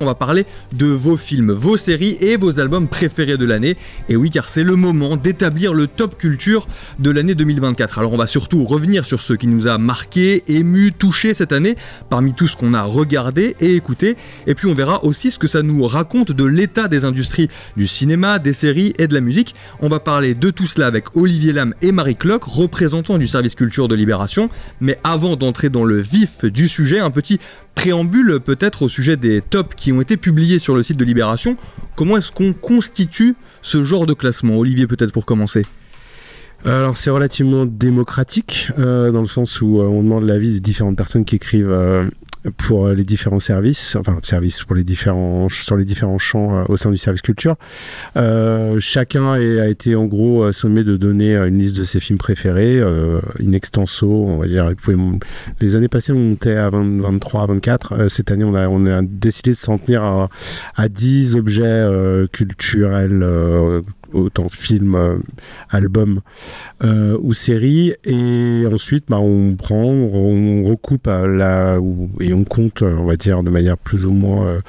On va parler de vos films, vos séries et vos albums préférés de l'année. Et oui, car c'est le moment d'établir le top culture de l'année 2024. Alors on va surtout revenir sur ce qui nous a marqué, ému, touché cette année, parmi tout ce qu'on a regardé et écouté. Et puis on verra aussi ce que ça nous raconte de l'état des industries du cinéma, des séries et de la musique. On va parler de tout cela avec Olivier Lam et Marie Cloc, représentants du service culture de Libération. Mais avant d'entrer dans le vif du sujet, un petit préambule peut-être au sujet des tops qui ont été publiés sur le site de Libération. Comment est-ce qu'on constitue ce genre de classement? Olivier, peut-être pour commencer. Alors c'est relativement démocratique dans le sens où on demande l'avis des différentes personnes qui écrivent pour les différents services, enfin services pour les différents, sur les différents champs au sein du service culture. Chacun a été en gros sommé de donner une liste de ses films préférés, in extenso, on va dire. Les années passées on montait à 23, 24. Cette année on a décidé de s'en tenir à 10 objets culturels, autant films, albums ou séries, et ensuite on recoupe et on compte, on va dire de manière plus ou moins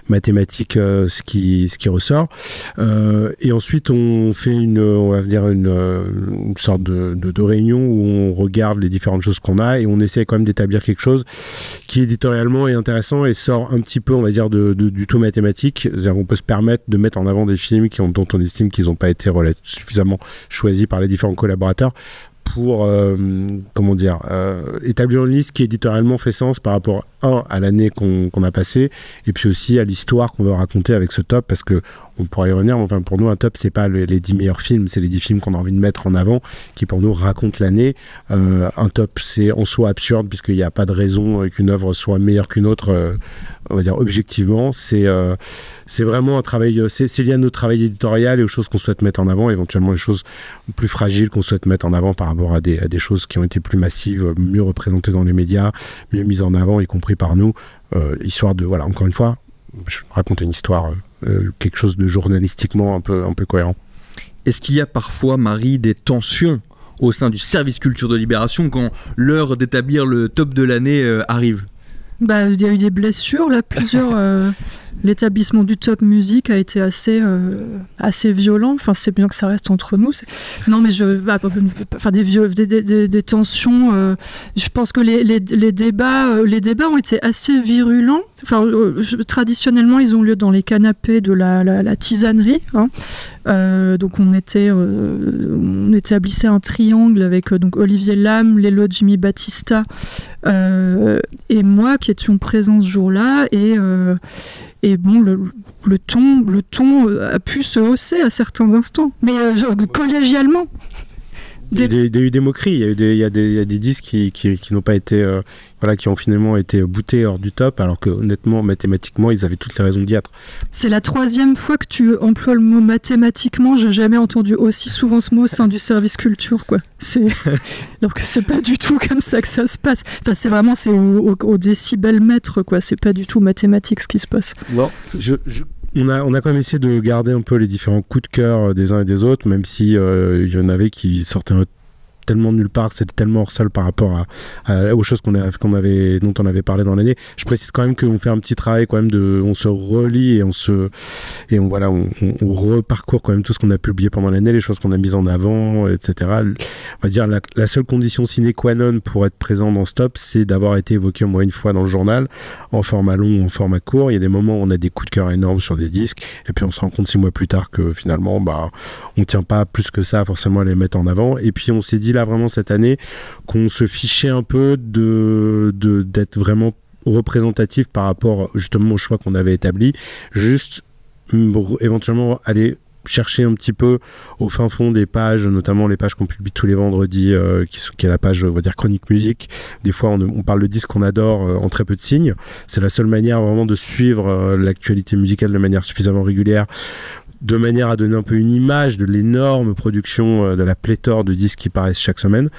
mathématique ce qui ressort, et ensuite on fait une sorte de réunion où on regarde les différentes choses qu'on a et on essaie quand même d'établir quelque chose qui éditorialement est intéressant et sort un petit peu, on va dire, du tout mathématique. C'est-à-dire qu'on peut se permettre de mettre en avant des films dont on estime qu'ils n'ont pas été suffisamment choisis par les différents collaborateurs pour établir une liste qui éditorialement fait sens par rapport à l'année qu'on a passée, et puis aussi à l'histoire qu'on veut raconter avec ce top, parce que on pourrait y revenir, mais enfin pour nous un top c'est pas les 10 meilleurs films, c'est les 10 films qu'on a envie de mettre en avant qui pour nous racontent l'année. Un top c'est en soi absurde puisqu'il n'y a pas de raison qu'une œuvre soit meilleure qu'une autre, on va dire objectivement. C'est vraiment un travail, c'est lié à notre travail éditorial et aux choses qu'on souhaite mettre en avant, éventuellement les choses plus fragiles qu'on souhaite mettre en avant par rapport à des choses qui ont été plus massives, mieux représentées dans les médias, mieux mises en avant, y compris par nous, histoire de, voilà, encore une fois, je raconte une histoire, quelque chose de journalistiquement un peu cohérent. Est-ce qu'il y a parfois, Marie, des tensions au sein du service culture de Libération quand l'heure d'établir le top de l'année arrive? Il y a eu des blessures, là, plusieurs. L'établissement du top musique a été assez violent. Enfin, c'est bien que ça reste entre nous. Non, mais des tensions. Je pense que les débats ont été assez virulents. Enfin, traditionnellement, ils ont lieu dans les canapés de la tisanerie. Hein. Donc, on établissait un triangle avec donc Olivier Lam, Lélo Jimmy Battista et moi qui étions présents ce jour-là. Et bon, le ton a pu se hausser à certains instants, mais collégialement. Il y a eu des moqueries, il y a des disques qui n'ont pas été, qui ont finalement été bootés hors du top, alors que honnêtement, mathématiquement, ils avaient toutes les raisons d'y être. C'est la 3e fois que tu emploies le mot mathématiquement. J'ai jamais entendu aussi souvent ce mot au sein du service culture, quoi. Alors que c'est pas du tout comme ça que ça se passe. Enfin, c'est vraiment au décibel-mètre, quoi. C'est pas du tout mathématique ce qui se passe. Non, On a quand même essayé de garder un peu les différents coups de cœur des uns et des autres, même si il y en avait qui sortaient tellement nulle part, c'était tellement hors sol par rapport aux choses dont on avait parlé dans l'année. Je précise quand même qu'on fait un petit travail quand même on se relit et on reparcourt quand même tout ce qu'on a publié pendant l'année, les choses qu'on a mises en avant, etc. On va dire la seule condition sine qua non pour être présent dans ce top, c'est d'avoir été évoqué au moins une fois dans le journal, en format long ou en format court. Il y a des moments où on a des coups de cœur énormes sur des disques, et puis on se rend compte 6 mois plus tard que finalement, on tient pas plus que ça forcément à les mettre en avant. Et puis on s'est dit là vraiment cette année qu'on se fichait un peu d'être vraiment représentatif par rapport justement au choix qu'on avait établi, juste éventuellement aller chercher un petit peu au fin fond des pages, notamment les pages qu'on publie tous les vendredis, qui est la page, on va dire, chronique musique. Des fois on parle de disques qu'on adore en très peu de signes. C'est la seule manière vraiment de suivre l'actualité musicale de manière suffisamment régulière de manière à donner un peu une image de l'énorme production, de la pléthore de disques qui paraissent chaque semaine,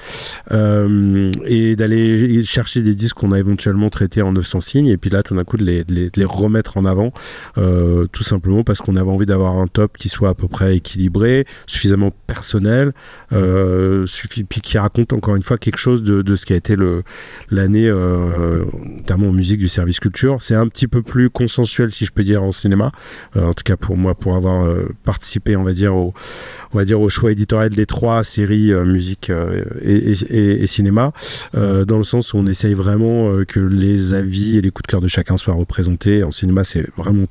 et d'aller chercher des disques qu'on a éventuellement traités en 900 signes, et puis là tout d'un coup de les remettre en avant, tout simplement parce qu'on avait envie d'avoir un top qui soit à peu près équilibré, suffisamment personnel, puis qui raconte encore une fois quelque chose de ce qui a été l'année, notamment en musique du service culture. C'est un petit peu plus consensuel, si je peux dire, en cinéma, en tout cas pour moi, pour avoir participé, on va dire au choix éditorial des 3 séries musique et cinéma, dans le sens où on essaye vraiment que les avis et les coups de cœur de chacun soient représentés. En cinéma, c'est vraiment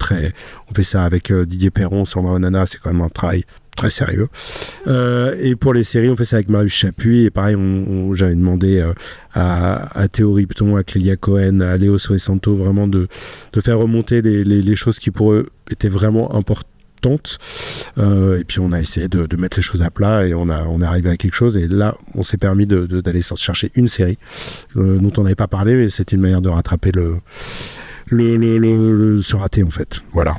on fait ça avec Didier Perron, Sandra Onana, c'est quand même un travail très sérieux. Et pour les séries, on fait ça avec Marius Chapuis, et pareil, j'avais demandé à Théo Ripton, à Clélia Cohen, à Léo Soesanto, vraiment de faire remonter les choses qui pour eux étaient vraiment importantes. Et puis on a essayé de mettre les choses à plat, et on est arrivé à quelque chose, et là on s'est permis d'aller chercher une série dont on n'avait pas parlé, mais c'était une manière de rattraper ce raté, en fait. Voilà.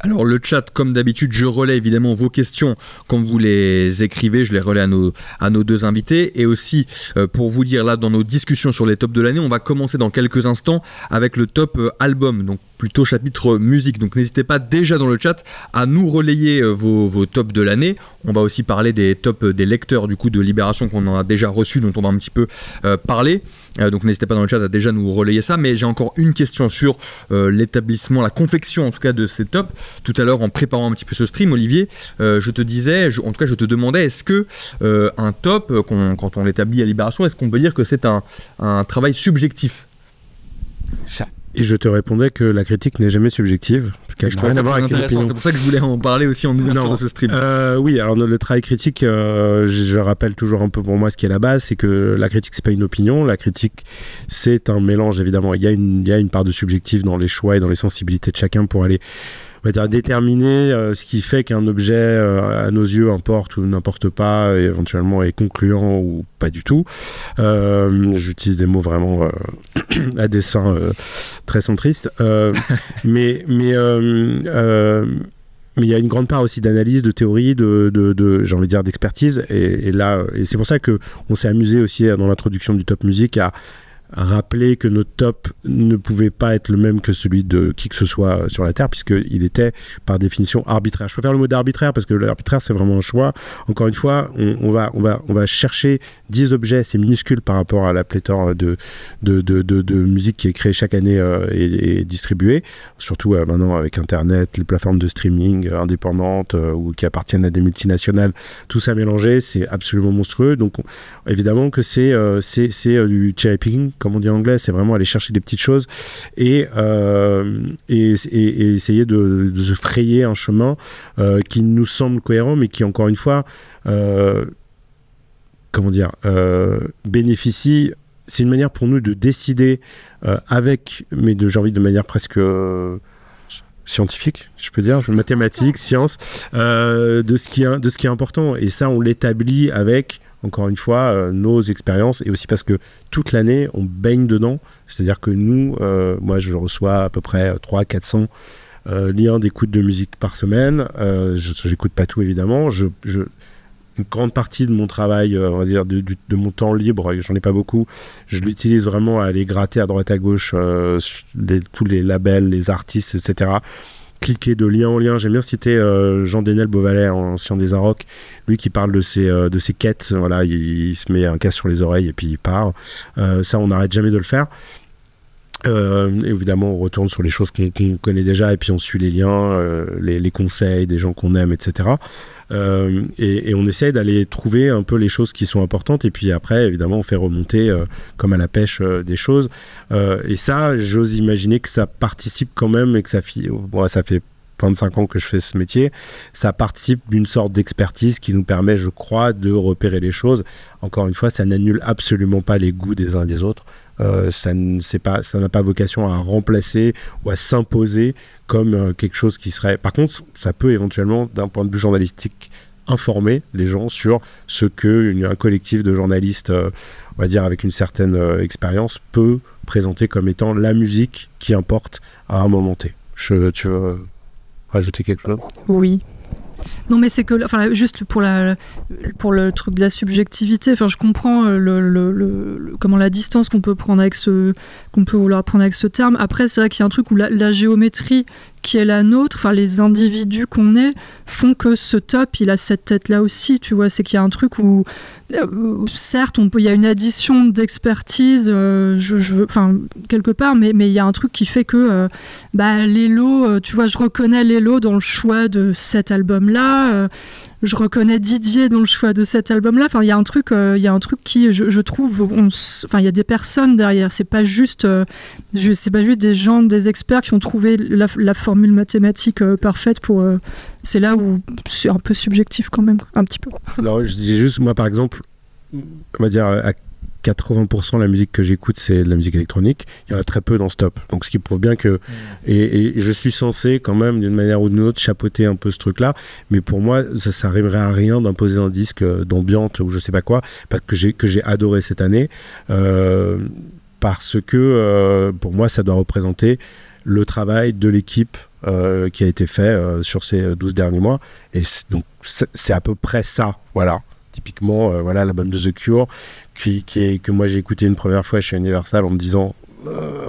Alors le chat, comme d'habitude, je relais évidemment vos questions quand vous les écrivez, je les relais à nos 2 invités, et aussi pour vous dire, là dans nos discussions sur les tops de l'année, on va commencer dans quelques instants avec le top album, donc plutôt chapitre musique, donc n'hésitez pas déjà dans le chat à nous relayer vos tops de l'année. On va aussi parler des tops des lecteurs du coup de Libération qu'on en a déjà reçu, dont on va un petit peu parler, donc n'hésitez pas dans le chat à déjà nous relayer ça. Mais j'ai encore une question sur l'établissement, la confection en tout cas de ces tops. Tout à l'heure, en préparant un petit peu ce stream, Olivier, je te disais, en tout cas je te demandais, est-ce que un top, quand on l'établit à Libération, est-ce qu'on peut dire que c'est un travail subjectif ? Et je te répondais que la critique n'est jamais subjective. Je trouve ça très intéressant, c'est pour ça que je voulais en parler aussi en ouverture de ce stream. Oui, alors le travail critique, je rappelle toujours un peu pour moi ce qui est la base, c'est que la critique, c'est pas une opinion, la critique, c'est un mélange, évidemment. Il y a une part de subjectif dans les choix et dans les sensibilités de chacun pour aller, on va dire, déterminer ce qui fait qu'un objet, à nos yeux, importe ou n'importe pas, et éventuellement est concluant ou pas du tout. J'utilise des mots vraiment à dessein très centristes. Mais il y a une grande part aussi d'analyse, de théorie, j'ai envie de dire d'expertise. Et là, et c'est pour ça qu'on s'est amusé aussi dans l'introduction du top musique à rappeler que notre top ne pouvait pas être le même que celui de qui que ce soit sur la Terre, puisqu'il était par définition arbitraire. Je préfère le mot d'arbitraire parce que l'arbitraire, c'est vraiment un choix. Encore une fois, on va chercher 10 objets, c'est minuscule par rapport à la pléthore de musique qui est créée chaque année et distribuée, surtout maintenant avec Internet, les plateformes de streaming indépendantes ou qui appartiennent à des multinationales, tout ça mélangé, c'est absolument monstrueux. Donc évidemment que c'est du cherry picking, comme on dit en anglais, c'est vraiment aller chercher des petites choses et essayer de se frayer un chemin qui nous semble cohérent, mais qui, encore une fois, bénéficie. C'est une manière pour nous de décider mais j'ai envie de manière presque scientifique, je peux dire, mathématiques, sciences, de ce qui est important. Et ça, on l'établit avec, encore une fois, nos expériences, et aussi parce que toute l'année, on baigne dedans. C'est-à-dire que nous, moi, je reçois à peu près 300-400 liens d'écoute de musique par semaine. Je n'écoute pas tout, évidemment. Une grande partie de mon travail, on va dire, de mon temps libre, j'en ai pas beaucoup, je l'utilise vraiment à aller gratter à droite à gauche tous les labels, les artistes, etc. Cliquer de lien en lien. J'aime bien citer Jean Dénel Beauvalet, ancien des Arocs, lui qui parle de ses quêtes. Voilà, il se met un casque sur les oreilles et puis il part. Ça, on n'arrête jamais de le faire. Évidemment, on retourne sur les choses qu'on connaît déjà, et puis on suit les liens, les conseils des gens qu'on aime, etc. Et on essaie d'aller trouver un peu les choses qui sont importantes, et puis après, évidemment, on fait remonter comme à la pêche des choses. Et ça, j'ose imaginer que ça participe quand même, et que ça fait 25 ans que je fais ce métier, ça participe d'une sorte d'expertise qui nous permet, je crois, de repérer les choses. Encore une fois, ça n'annule absolument pas les goûts des uns et des autres. Ça n'a pas vocation à remplacer ou à s'imposer comme quelque chose qui serait... Par contre, ça peut éventuellement, d'un point de vue journalistique, informer les gens sur ce qu'un collectif de journalistes, on va dire avec une certaine expérience, peut présenter comme étant la musique qui importe à un moment T. Tu veux rajouter quelque chose ? Oui. Non, mais c'est que, enfin, juste pour le truc de la subjectivité, enfin, je comprends comment la distance qu'on peut prendre avec qu'on peut vouloir prendre avec ce terme. Après, c'est vrai qu'il y a un truc où la géométrie qui est la nôtre, enfin, les individus qu'on est, font que ce top, il a cette tête-là aussi, tu vois. C'est qu'il y a un truc où, certes, il y a une addition d'expertise, enfin, quelque part, mais il y a un truc qui fait que, Lélo, tu vois, je reconnais Lélo dans le choix de cet album-là, je reconnais Didier dans le choix de cet album-là. Enfin, il y a un truc qui, je trouve, enfin, il y a des personnes derrière. C'est pas juste des gens, des experts qui ont trouvé la formule mathématique parfaite pour. C'est là où c'est un peu subjectif quand même, un petit peu. Non, je dis juste, moi, par exemple, on va dire à 80% de la musique que j'écoute, c'est de la musique électronique. Il y en a très peu dans ce top. Donc, ce qui prouve bien que... Et je suis censé, quand même, d'une manière ou d'une autre, chapeauter un peu ce truc-là. Mais pour moi, ça n'arriverait à rien d'imposer un disque d'ambiance ou je sais pas quoi, que j'ai adoré cette année. Parce que, pour moi, ça doit représenter le travail de l'équipe qui a été fait sur ces 12 derniers mois. Et donc, c'est à peu près ça. Voilà. Typiquement, l'album de The Cure, que moi j'ai écouté une première fois chez Universal en me disant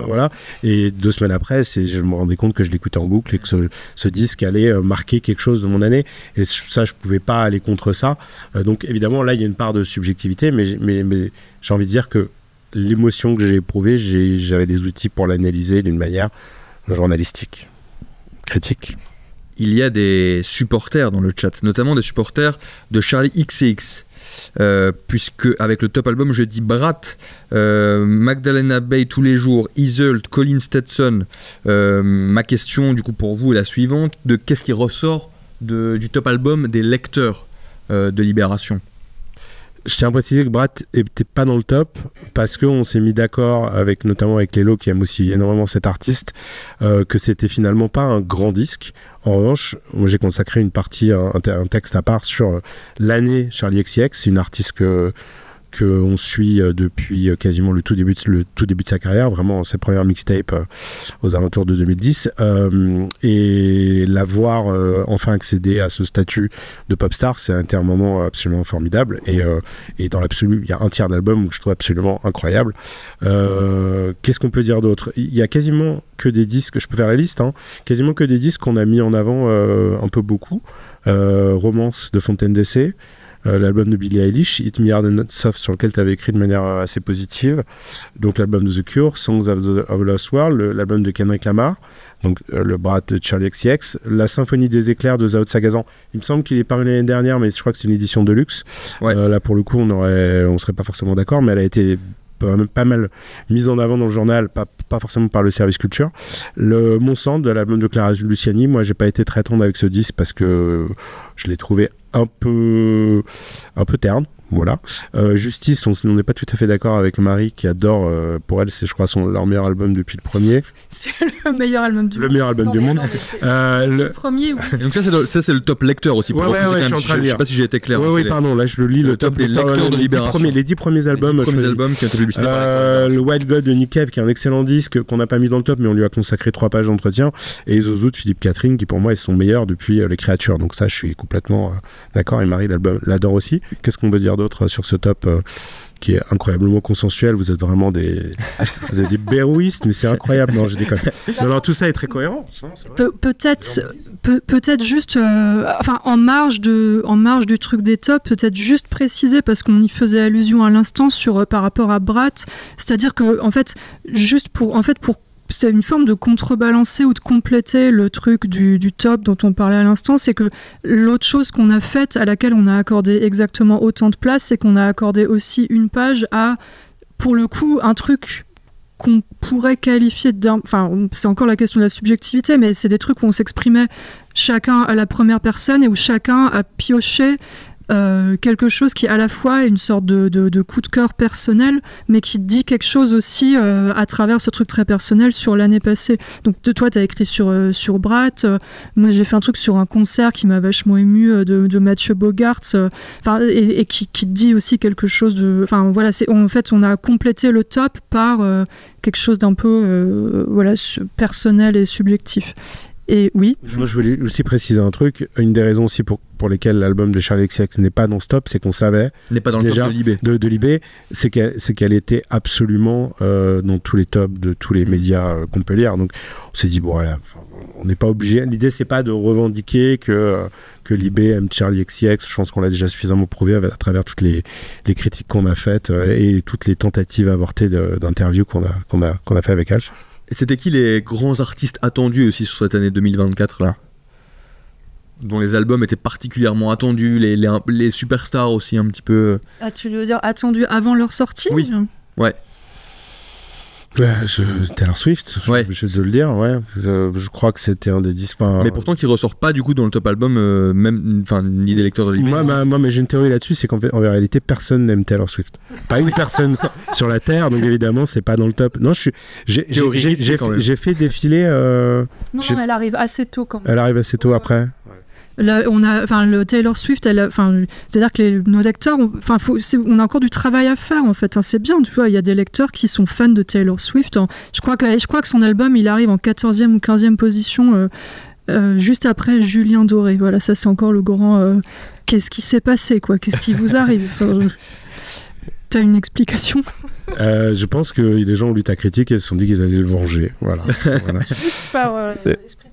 voilà, et 2 semaines après, je me rendais compte que je l'écoutais en boucle et que ce disque allait marquer quelque chose de mon année, et ça, je pouvais pas aller contre ça. Donc évidemment, là, il y a une part de subjectivité, mais j'ai envie de dire que l'émotion que j'ai éprouvée, j'avais des outils pour l'analyser d'une manière journalistique, critique. Il y a des supporters dans le chat, notamment des supporters de Charlie XCX. Puisque avec le top album je dis Brat, Magdalena Bay tous les jours, Iseult, Colin Stetson. Ma question du coup pour vous est la suivante: de qu'est-ce qui ressort du top album des lecteurs de Libération? Je tiens à préciser que Brat n'était pas dans le top parce qu'on s'est mis d'accord notamment avec Lélo, qui aime aussi énormément cet artiste, que c'était finalement pas un grand disque. En revanche, moi j'ai consacré une partie, un texte à part sur l'année Charlie XCX. C'est une artiste qu'on suit depuis quasiment le tout début de sa carrière, vraiment ses premières mixtapes aux alentours de 2010, et la voir enfin accéder à ce statut de pop star, c'est un moment absolument formidable, et dans l'absolu, il y a un tiers d'album que je trouve absolument incroyable. Qu'est-ce qu'on peut dire d'autre? Il y a quasiment que des disques, je peux faire la liste, quasiment que des disques qu'on a mis en avant un peu beaucoup. Romance de Fontaine DC, l'album de Billie Eilish, Hit Me Hard and Not Soft, sur lequel tu avais écrit de manière assez positive, donc l'album de The Cure, Songs of the Lost World, l'album de Kendrick Lamar, donc le Brat de Charlie XCX, la Symphonie des éclairs de Zao de Sagazan. Il me semble qu'il est paru l'année dernière, mais je crois que c'est une édition de luxe. Ouais. Là pour le coup on serait pas forcément d'accord, mais elle a été pas mal mise en avant dans le journal, pas forcément par le service culture. Le Mon Sang de l'album de Clara Luciani, moi j'ai pas été très tendre avec ce disque parce que je l'ai trouvé un peu terne. Voilà. Justice, on n'est pas tout à fait d'accord avec Marie qui adore, pour elle c'est je crois leur meilleur album depuis le premier. C'est le meilleur album du monde. Le meilleur album du monde. Le premier, oui. Donc ça c'est le top lecteur aussi. Je sais pas si j'ai été clair. Oui, pardon, là je le lis, le top des lecteurs de Libération. Les 10 premiers albums. Les 10 premiers albums qui ont été publicités. Le Wild God de Nick Cave, qui est un excellent disque qu'on n'a pas mis dans le top, mais on lui a consacré 3 pages d'entretien. Et Zozo de Philippe Catherine, qui pour moi est son meilleur depuis Les Créatures. Donc ça, je suis complètement d'accord. Et Marie l'adore aussi. Qu'est-ce qu'on veut dire d'autre sur ce top qui est incroyablement consensuel? Vous êtes vraiment des bérouistes, mais c'est incroyable. Non, je déconne. Non, tout ça est très cohérent. Peut-être juste, en marge du truc des tops, peut-être juste préciser, parce qu'on y faisait allusion à l'instant par rapport à Brat, c'est-à-dire que en fait, juste pour c'est une forme de contrebalancer ou de compléter le truc du top dont on parlait à l'instant, c'est que l'autre chose qu'on a faite, à laquelle on a accordé exactement autant de place, c'est qu'on a accordé aussi une page à, pour le coup, un truc qu'on pourrait qualifier c'est encore la question de la subjectivité, mais c'est des trucs où on s'exprimait chacun à la première personne et où chacun a pioché quelque chose qui à la fois est une sorte de coup de cœur personnel, mais qui dit quelque chose aussi à travers ce truc très personnel sur l'année passée. Donc toi t'as écrit sur Brat, moi j'ai fait un truc sur un concert qui m'a vachement ému de Mathieu Bogarts, et qui dit aussi quelque chose de, voilà, en fait on a complété le top par quelque chose d'un peu personnel et subjectif. Et oui. Moi, je voulais aussi préciser un truc. Une des raisons aussi pour lesquelles l'album de Charli XCX n'est pas dans ce top, c'est qu'on savait n'est pas dans le top de Libé, c'est qu'elle était absolument dans tous les tops de tous les médias qu'on peut lire. Donc, on s'est dit bon, voilà, on n'est pas obligé. L'idée, c'est pas de revendiquer que Libé aime Charli XCX. Je pense qu'on l'a déjà suffisamment prouvé à travers toutes les critiques qu'on a faites et toutes les tentatives avortées d'interviews qu'on a fait avec elle. Et c'était qui les grands artistes attendus aussi sur cette année 2024 là, dont les albums étaient particulièrement attendus, les superstars aussi un petit peu. Ah, tu veux dire attendus avant leur sortie? Oui. Ouais. Taylor Swift, ouais. Je vais le dire, ouais. Je crois que c'était un des disques. Mais pourtant, qui ressort pas du coup dans le top album, même, ni des lecteurs de Libé. Moi, mais j'ai une théorie là-dessus, c'est qu'en réalité, personne n'aime Taylor Swift. Pas une personne sur la terre, donc évidemment, c'est pas dans le top. Non, j'ai fait défiler. Non, elle arrive assez tôt quand même. Elle arrive assez tôt après. Là, le Taylor Swift, c'est-à-dire que nos lecteurs, on a encore du travail à faire en fait. Hein, c'est bien, tu vois, il y a des lecteurs qui sont fans de Taylor Swift. Hein. Je crois que son album, il arrive en 14e ou 15e position, juste après Julien Doré. Voilà, ça c'est encore le grand. Qu'est-ce qui s'est passé, quoi? Qu'est-ce qui vous arrive? T'as une explication? Je pense que les gens ont lu ta critique et se sont dit qu'ils allaient le venger. Voilà. Juste par esprit.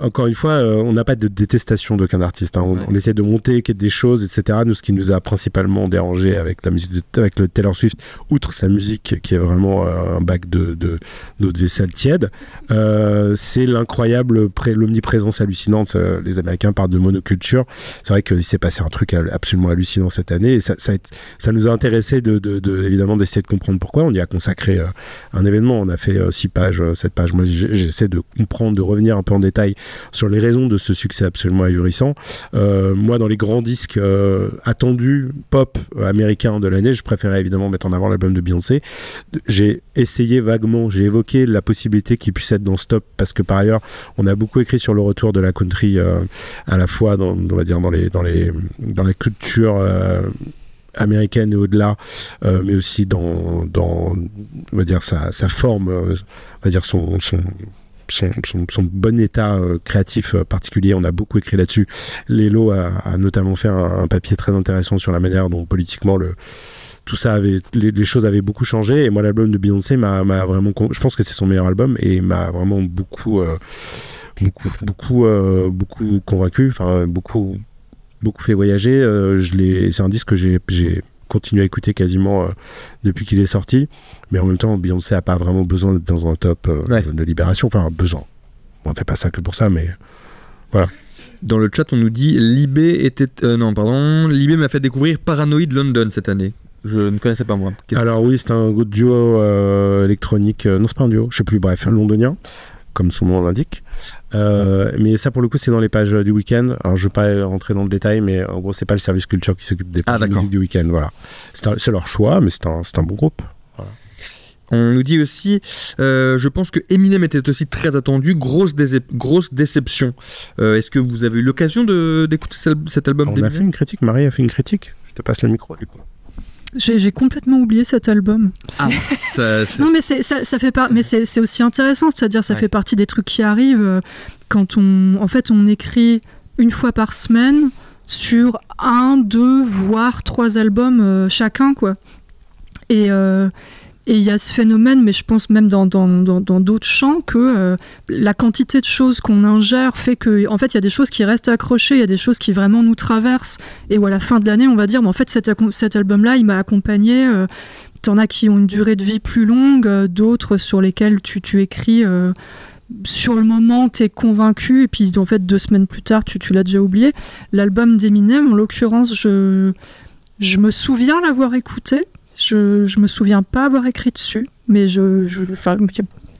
Encore une fois, on n'a pas de détestation d'aucun artiste. Hein. On essaie de monter des choses, etc. Nous, ce qui nous a principalement dérangé avec la musique avec le Taylor Swift, outre sa musique qui est vraiment un bac de vaisselle tiède, c'est l'omniprésence hallucinante. Les Américains parlent de monoculture. C'est vrai qu'il s'est passé un truc absolument hallucinant cette année. Et ça nous a intéressé évidemment d'essayer de comprendre pourquoi. On y a consacré un événement. On a fait 6 pages, 7 pages. Moi, j'essaie de comprendre, de revenir un peu en détail sur les raisons de ce succès absolument ahurissant. Moi, dans les grands disques attendus pop américains de l'année, je préférais évidemment mettre en avant l'album de Beyoncé. J'ai essayé vaguement, j'ai évoqué la possibilité qu'il puisse être dans ce top parce que par ailleurs, on a beaucoup écrit sur le retour de la country à la fois dans la culture américaine et au-delà, mais aussi dans on va dire sa forme, on va dire son bon état créatif particulier. On a beaucoup écrit là-dessus. Lélo a notamment fait un papier très intéressant sur la manière dont politiquement tout ça les choses avaient beaucoup changé. Et moi, l'album de Beyoncé m'a vraiment, je pense que c'est son meilleur album et m'a vraiment beaucoup convaincu. Enfin, beaucoup fait voyager. C'est un disque que j'ai continué à écouter quasiment depuis qu'il est sorti, mais en même temps Beyoncé n'a pas vraiment besoin d'être dans un top de Libération, enfin besoin, on ne fait pas ça que pour ça, mais voilà. Dans le chat on nous dit Libé m'a fait découvrir Paranoid London cette année. Je ne connaissais pas moi. Alors oui, c'est un duo électronique, non c'est pas un duo, je sais plus, bref, un londonien comme son nom l'indique. Mais ça, pour le coup, c'est dans les pages du Week-end. Alors, je ne vais pas rentrer dans le détail, mais en gros, c'est pas le service culture qui s'occupe des pages de musique du Week-end. Voilà. C'est leur choix, mais c'est un bon groupe. Voilà. On nous dit aussi, je pense que Eminem était aussi très attendu, grosse déception. Est-ce que vous avez eu l'occasion d'écouter cet album d'Eminem? On a fait une critique, Marie a fait une critique. Je te passe le micro, du coup. J'ai complètement oublié cet album. Non, mais ça fait pas. Mais c'est aussi intéressant, c'est-à-dire ça fait partie des trucs qui arrivent quand on écrit une fois par semaine sur 1, 2, voire 3 albums chacun, quoi. Et il y a ce phénomène, mais je pense même dans d'autres champs, que la quantité de choses qu'on ingère fait que, en fait, il y a des choses qui restent accrochées, il y a des choses qui vraiment nous traversent. Et à la fin de l'année, on va dire, mais en fait, cet album-là, il m'a accompagné. T'en as qui ont une durée de vie plus longue, d'autres sur lesquels tu écris. Sur le moment, t'es convaincu, et puis en fait, 2 semaines plus tard, tu l'as déjà oublié. L'album d'Eminem, en l'occurrence, je me souviens l'avoir écouté. Je me souviens pas avoir écrit dessus, mais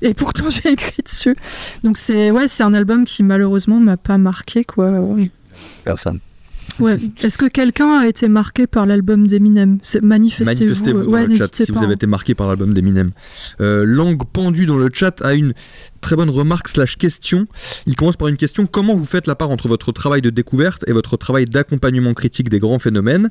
et pourtant j'ai écrit dessus. Donc c'est un album qui malheureusement m'a pas marqué, quoi. Personne. Ouais. Est-ce que quelqu'un a été marqué par l'album d'Eminem? Manifestez-vous dans le chat si vous avez été marqué par l'album d'Eminem. Langue pendue dans le chat a une très bonne remarque / question. Il commence par une question: comment vous faites la part entre votre travail de découverte et votre travail d'accompagnement critique des grands phénomènes?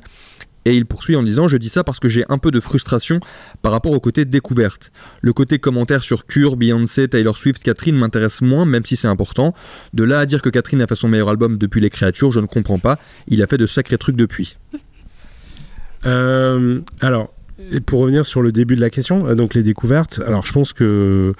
Et il poursuit en disant « Je dis ça parce que j'ai un peu de frustration par rapport au côté découverte. Le côté commentaire sur Cure, Beyoncé, Taylor Swift, Catherine m'intéresse moins, même si c'est important. De là à dire que Catherine a fait son meilleur album depuis Les Créatures, je ne comprends pas. Il a fait de sacrés trucs depuis. » Alors, pour revenir sur le début de la question, donc les découvertes, alors je pense que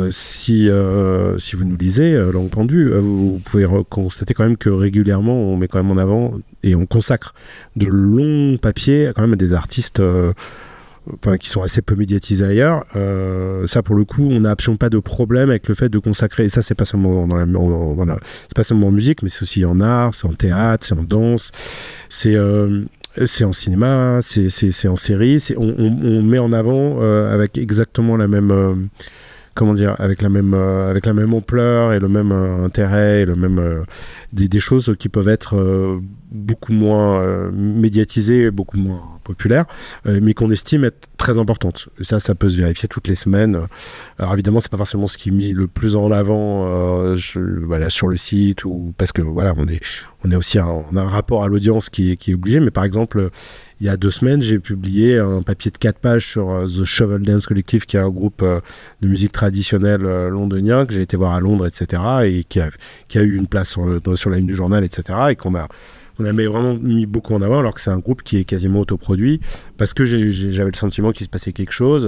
si vous nous lisez Langue Pendue, vous pouvez constater quand même que régulièrement on met quand même en avant et on consacre de longs papiers quand même à des artistes qui sont assez peu médiatisés ailleurs. Ça pour le coup on n'a absolument pas de problème avec le fait de consacrer, et ça c'est pas seulement c'est pas seulement en musique, mais c'est aussi en art, c'est en théâtre, c'est en danse, c'est en cinéma, c'est en série, on met en avant avec exactement la même avec la même ampleur et le même intérêt et le même des choses qui peuvent être beaucoup moins médiatisées, beaucoup moins populaires, mais qu'on estime être très importantes. Et ça peut se vérifier toutes les semaines. Alors évidemment, c'est pas forcément ce qui est mis le plus en avant sur le site, ou parce que voilà, on est aussi on a un rapport à l'audience qui est obligé. Mais par exemple, il y a 2 semaines, j'ai publié un papier de 4 pages sur The Shovel Dance Collective, qui est un groupe de musique traditionnelle londonien que j'ai été voir à Londres, etc., et qui a eu une place sur la ligne du journal, etc., et qu'on a vraiment mis beaucoup en avant, alors que c'est un groupe qui est quasiment autoproduit, parce que j'avais le sentiment qu'il se passait quelque chose.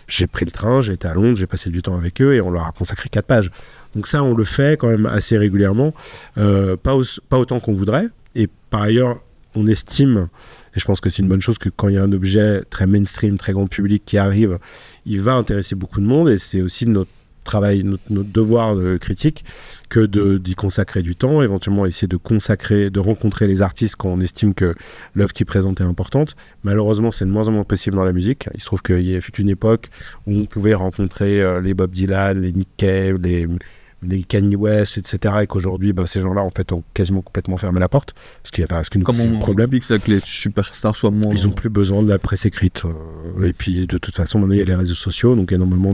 J'ai pris le train, j'ai été à Londres, j'ai passé du temps avec eux, et on leur a consacré 4 pages. Donc ça, on le fait quand même assez régulièrement, pas autant qu'on voudrait, et par ailleurs, on estime, et je pense que c'est une bonne chose, que quand il y a un objet très mainstream, très grand public qui arrive, il va intéresser beaucoup de monde, et c'est aussi notre travail, notre devoir de critique, que d'y consacrer du temps, éventuellement essayer de rencontrer les artistes quand on estime que l'œuvre qu'ils présentent est importante. Malheureusement, c'est de moins en moins possible dans la musique. Il se trouve qu'il y a eu une époque où on pouvait rencontrer les Bob Dylan, les Nick Cave, les Kanye West, etc., et qu'aujourd'hui, ces gens-là, en fait, ont quasiment complètement fermé la porte, parce qu'il y a un problème. C'est que les superstars soient moins... Ils n'ont plus besoin de la presse écrite. Et puis, de toute façon, maintenant, il y a les réseaux sociaux, donc énormément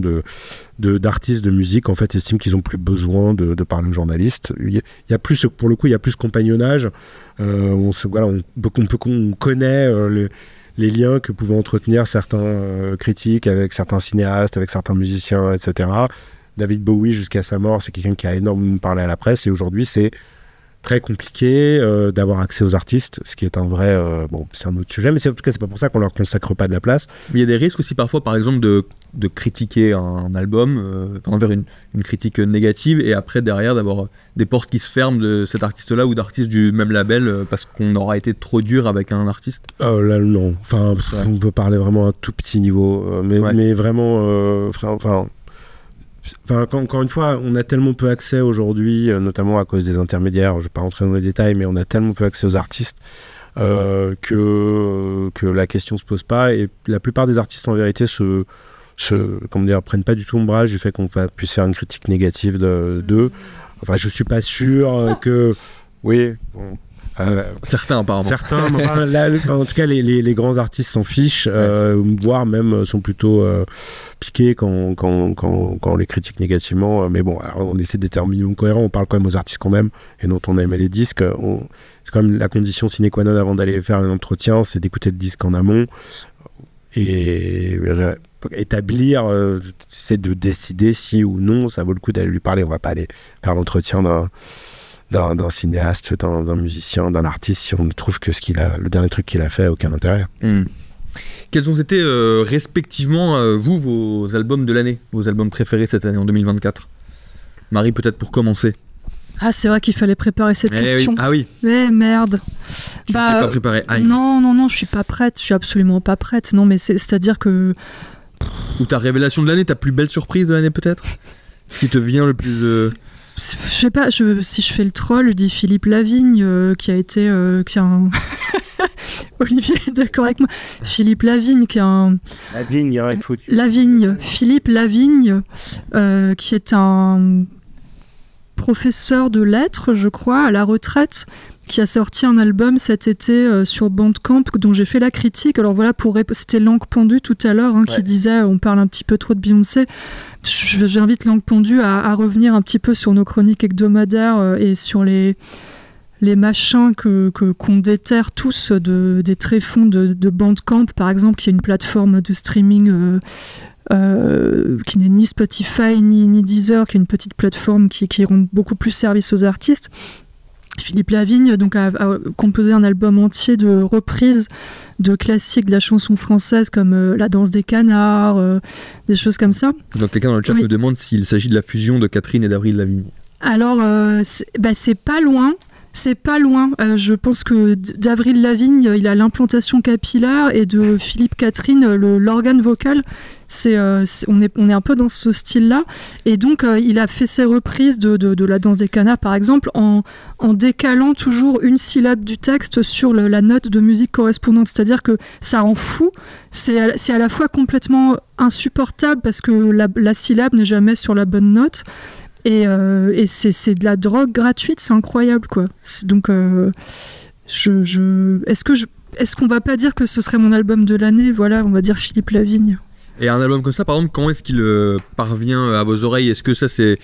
d'artistes de musique, en fait, estiment qu'ils n'ont plus besoin de parler aux journalistes. Il y a plus, pour le coup, il y a plus compagnonnage. On connaît les liens que pouvaient entretenir certains critiques avec certains cinéastes, avec certains musiciens, etc. David Bowie, jusqu'à sa mort, c'est quelqu'un qui a énormément parlé à la presse, et aujourd'hui c'est très compliqué d'avoir accès aux artistes, ce qui est un vrai... c'est un autre sujet, mais en tout cas c'est pas pour ça qu'on leur consacre pas de la place. Mais il y a des risques aussi parfois, par exemple, de critiquer un album, envers une critique négative, et après derrière d'avoir des portes qui se ferment de cet artiste-là ou d'artistes du même label parce qu'on aura été trop dur avec un artiste. Là non, on peut parler vraiment à un tout petit niveau, mais vraiment... encore une fois, on a tellement peu accès aujourd'hui, notamment à cause des intermédiaires, je ne vais pas rentrer dans les détails, mais on a tellement peu accès aux artistes que la question ne se pose pas, et la plupart des artistes en vérité prennent pas du tout ombrage du fait qu'on puisse faire une critique négative d'eux. Enfin, je suis pas sûr que... Oui, bon... certains apparemment. Certains, en tout cas les grands artistes s'en fichent, voire même sont plutôt piqués quand on les critique négativement. Mais bon, alors on essaie d'être un minimum cohérent, on parle quand même aux artistes qu'on aime et dont on aime les disques. C'est quand même la condition sine qua non avant d'aller faire un entretien, c'est d'écouter le disque en amont et établir, c'est de décider si ou non ça vaut le coup d'aller lui parler. On va pas aller faire l'entretien d'un cinéaste, d'un musicien, d'un artiste, si on trouve que le dernier truc qu'il a fait a aucun intérêt. Quels ont été respectivement, vos albums de l'année, vos albums préférés cette année en 2024 ? Marie, peut-être pour commencer. Ah, c'est vrai qu'il fallait préparer cette question. Oui. Ah oui. Mais merde. Tu ne t'es pas préparé. Non, je suis pas prête. Je suis absolument pas prête. Non, mais c'est-à-dire que... Ou ta révélation de l'année, ta plus belle surprise de l'année peut-être ? Ce qui te vient le plus... Je sais pas, si je fais le troll, je dis Philippe Lavigne, qui a un... Olivier est d'accord avec moi. Philippe Lavigne, qui est un... Philippe Lavigne, qui est un professeur de lettres, je crois, à la retraite, qui a sorti un album cet été sur Bandcamp, dont j'ai fait la critique. Alors voilà, c'était Langue Pendue tout à l'heure, qui disait on parle un petit peu trop de Beyoncé. J'invite Langue Pendue à revenir un petit peu sur nos chroniques hebdomadaires et sur les les machins qu'on déterre tous des tréfonds de Bandcamp, par exemple, qui est une plateforme de streaming qui n'est ni Spotify ni Deezer, qui est une petite plateforme qui rend beaucoup plus service aux artistes. Philippe Lavigne donc, a composé un album entier de reprises de classiques de la chanson française comme La danse des canards, des choses comme ça. Donc quelqu'un dans le chat me demande s'il s'agit de la fusion de Catherine et d'Avril Lavigne. Alors, c'est pas loin. C'est pas loin. Je pense que d'Avril Lavigne, il a l'implantation capillaire et de Philippe Catherine, l'organe vocal. On est un peu dans ce style-là. Et donc, il a fait ses reprises de La danse des canards, par exemple, en décalant toujours une syllabe du texte sur la note de musique correspondante. C'est-à-dire que ça rend fou. C'est à la fois complètement insupportable parce que la syllabe n'est jamais sur la bonne note. Et c'est de la drogue gratuite, c'est incroyable, quoi. Donc, est-ce qu'on va pas dire que ce serait mon album de l'année? Voilà, on va dire Philippe Lavigne. Et un album comme ça, par exemple, comment est-ce qu'il parvient à vos oreilles? Est-ce que ça, c'est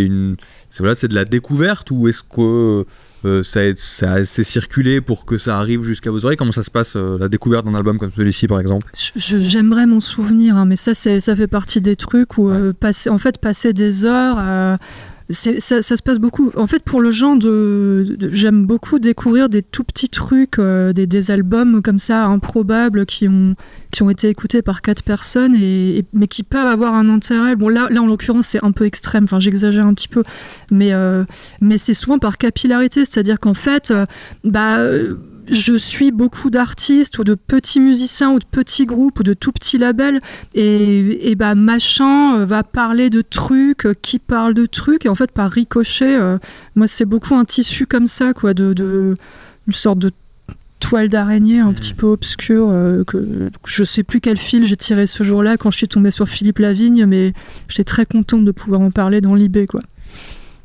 de la découverte, ou est-ce que ça a assez circulé pour que ça arrive jusqu'à vos oreilles? Comment ça se passe, la découverte d'un album comme celui-ci, par exemple? J'aimerais m'en souvenir, hein, mais ça fait partie des trucs où passer des heures ça se passe beaucoup. En fait, pour le genre j'aime beaucoup découvrir des tout petits trucs, des albums comme ça improbables qui ont été écoutés par 4 personnes mais qui peuvent avoir un intérêt. Bon, là en l'occurrence, c'est un peu extrême. Enfin, j'exagère un petit peu, mais c'est souvent par capillarité, c'est-à-dire qu'en fait, je suis beaucoup d'artistes ou de petits musiciens ou de petits groupes ou de tout petits labels et machin va parler de trucs, qui parle de trucs, et en fait par ricochet, moi c'est beaucoup un tissu comme ça, quoi, de une sorte de toile d'araignée un petit peu obscure, que je sais plus quel fil j'ai tiré ce jour-là quand je suis tombée sur Philippe Lavigne, mais j'étais très contente de pouvoir en parler dans l'IB, quoi.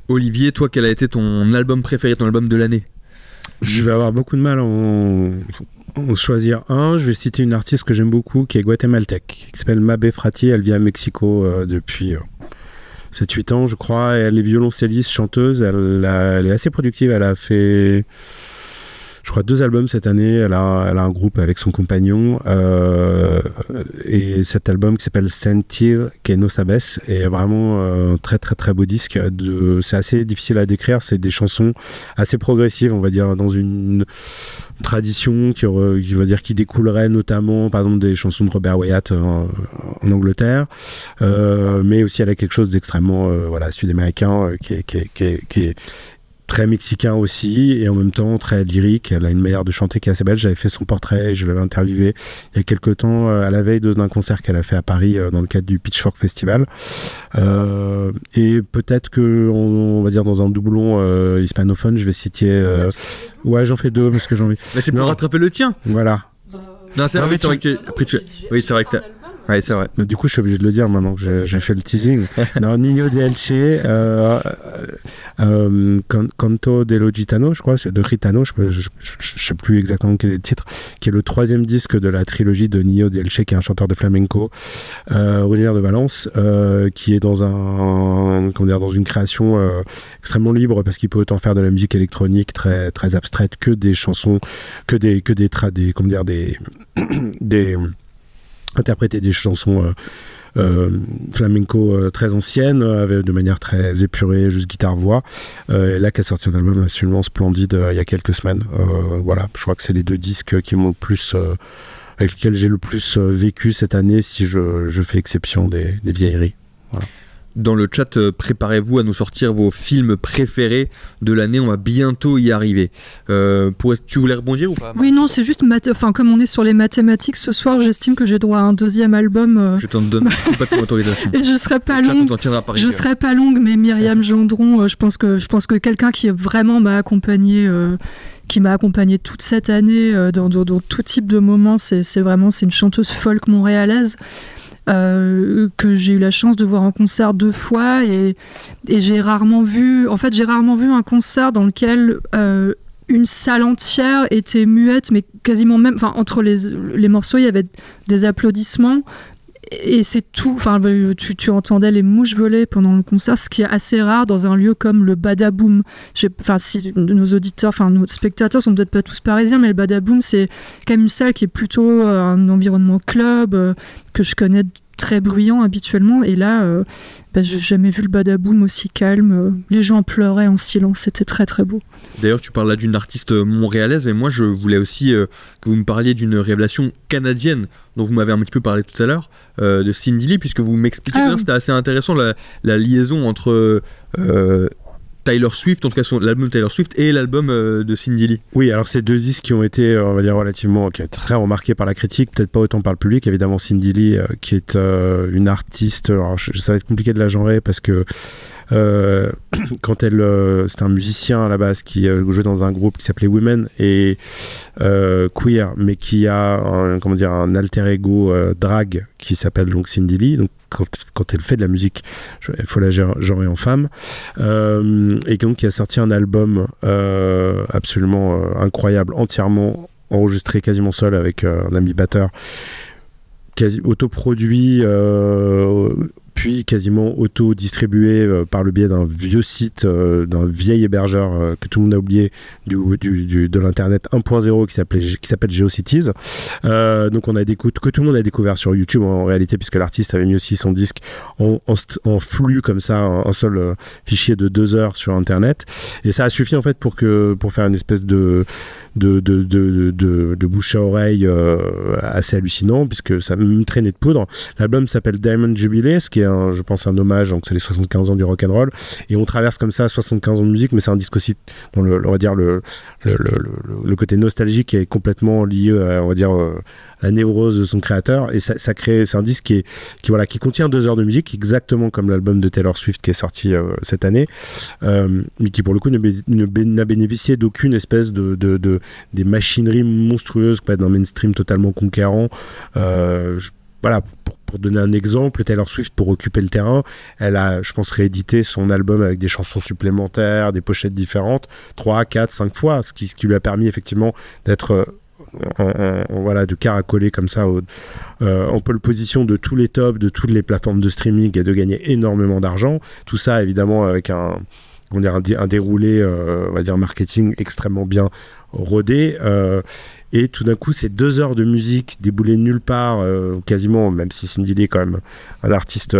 Olivier, toi, quel a été ton album préféré, ton album de l'année? Je vais avoir beaucoup de mal à en choisir un. Je vais citer une artiste que j'aime beaucoup, qui est guatémaltèque, qui s'appelle Mabé Frati. Elle vit à Mexico depuis 7-8 ans, je crois. Et elle est violoncelliste, chanteuse. Elle est assez productive. Elle a fait, je crois, 2 albums cette année. Elle a un groupe avec son compagnon. Et cet album qui s'appelle Sentir que no sabes est vraiment un très très très beau disque. C'est assez difficile à décrire. C'est des chansons assez progressives, on va dire, dans une tradition qui découlerait notamment, par exemple, des chansons de Robert Wyatt en Angleterre. Mais aussi elle a quelque chose d'extrêmement sud-américain qui est très mexicain aussi, et en même temps très lyrique. Elle a une manière de chanter qui est assez belle. J'avais fait son portrait et je l'avais interviewé il y a quelques temps à la veille d'un concert qu'elle a fait à Paris dans le cadre du Pitchfork Festival. Et peut-être que on va dire dans un doublon hispanophone, je vais citer ouais, j'en fais 2 parce que j'ai envie. Mais c'est pour rattraper le tien. Voilà. Non, c'est vrai que oui, c'est vrai que ouais, c'est vrai. Mais du coup, je suis obligé de le dire maintenant que j'ai fait le teasing. Non, Niño de Elche, Canto de lo Gitano, je crois, de Gitano, je sais plus exactement quel est le titre, qui est le 3e disque de la trilogie de Niño de Elche, qui est un chanteur de flamenco originaire de Valence, qui est dans une création extrêmement libre, parce qu'il peut autant faire de la musique électronique très très abstraite que des chansons, interpréter des chansons flamenco très anciennes, de manière très épurée, juste guitare-voix. Là, qui a sorti un album absolument splendide il y a quelques semaines. Voilà, je crois que c'est les 2 disques qui m'ont le plus, avec lesquels j'ai le plus vécu cette année, si je fais exception des vieilleries. Voilà. Dans le chat, préparez-vous à nous sortir vos films préférés de l'année, on va bientôt y arriver. Tu voulais rebondir ou pas? Oui, non, c'est juste, comme on est sur les mathématiques, ce soir, j'estime que j'ai droit à un 2e album. Je t'en donne complètement autorisation. Et je serai pas longue, mais Myriam Gendron, je pense que quelqu'un qui vraiment m'a accompagné, toute cette année dans tout type de moments, c'est une chanteuse folk montréalaise. Que j'ai eu la chance de voir en concert 2 fois, et j'ai rarement vu un concert dans lequel une salle entière était muette, mais quasiment même, entre les morceaux il y avait des applaudissements, et c'est tout. Enfin, tu entendais les mouches voler pendant le concert, ce qui est assez rare dans un lieu comme le Badaboom. Enfin, si nos auditeurs, enfin nos spectateurs sont peut-être pas tous parisiens, mais le Badaboom, c'est quand même une salle qui est plutôt un environnement club que je connais très bruyant habituellement. Et là, j'ai jamais vu le Badaboom aussi calme. Les gens pleuraient en silence. C'était très très beau. D'ailleurs, tu parles là d'une artiste montréalaise, mais moi je voulais aussi que vous me parliez d'une révélation canadienne dont vous m'avez un petit peu parlé tout à l'heure, de Cindy Lee, puisque vous m'expliquez tout à l'heure, c'était assez intéressant la liaison entre Taylor Swift, en tout cas l'album de Taylor Swift et l'album de Cindy Lee. Oui, alors c'est deux disques qui ont été, on va dire, relativement, qui ont été très remarqués par la critique, peut-être pas autant par le public. Évidemment, Cindy Lee, qui est une artiste, alors ça va être compliqué de la genrer parce que quand c'est un musicien à la base qui jouait dans un groupe qui s'appelait Women et queer, mais qui a un alter ego drag qui s'appelle donc Cindy Lee. Donc quand elle fait de la musique, il faut la genrer en femme, et donc qui a sorti un album absolument incroyable, entièrement enregistré quasiment seul avec un ami batteur, quasi autoproduit, puis quasiment auto-distribué par le biais d'un vieux site, d'un vieil hébergeur que tout le monde a oublié de l'internet 1.0 qui s'appelle GeoCities. Donc on a des écoutes que tout le monde a découvert sur YouTube en réalité, puisque l'artiste avait mis aussi son disque en flux comme ça, un seul fichier de 2 heures sur internet, et ça a suffi en fait pour faire une espèce de bouche à oreille assez hallucinant, puisque ça me traînait de poudre. L'album s'appelle Diamond Jubilee, ce qui est je pense un hommage, donc c'est les 75 ans du rock'n'roll, et on traverse comme ça 75 ans de musique, mais c'est un disque aussi dont on va dire le côté nostalgique est complètement lié à, on va dire, la névrose de son créateur, et ça crée, c'est un disque qui contient 2 heures de musique, exactement comme l'album de Taylor Swift qui est sorti cette année, mais qui pour le coup n'a bénéficié d'aucune espèce des machineries monstrueuses, pas d'un mainstream totalement conquérant. Voilà, pour donner un exemple, Taylor Swift, pour occuper le terrain, elle a, je pense, réédité son album avec des chansons supplémentaires, des pochettes différentes, 3, 4, 5 fois, ce qui lui a permis effectivement d'être de caracoler comme ça en pole position de tous les tops, de toutes les plateformes de streaming, et de gagner énormément d'argent. Tout ça, évidemment, avec un déroulé, on va dire, marketing extrêmement bien rodé. Et tout d'un coup, ces 2 heures de musique déboulées de nulle part, quasiment, même si Cindy Lee est quand même un artiste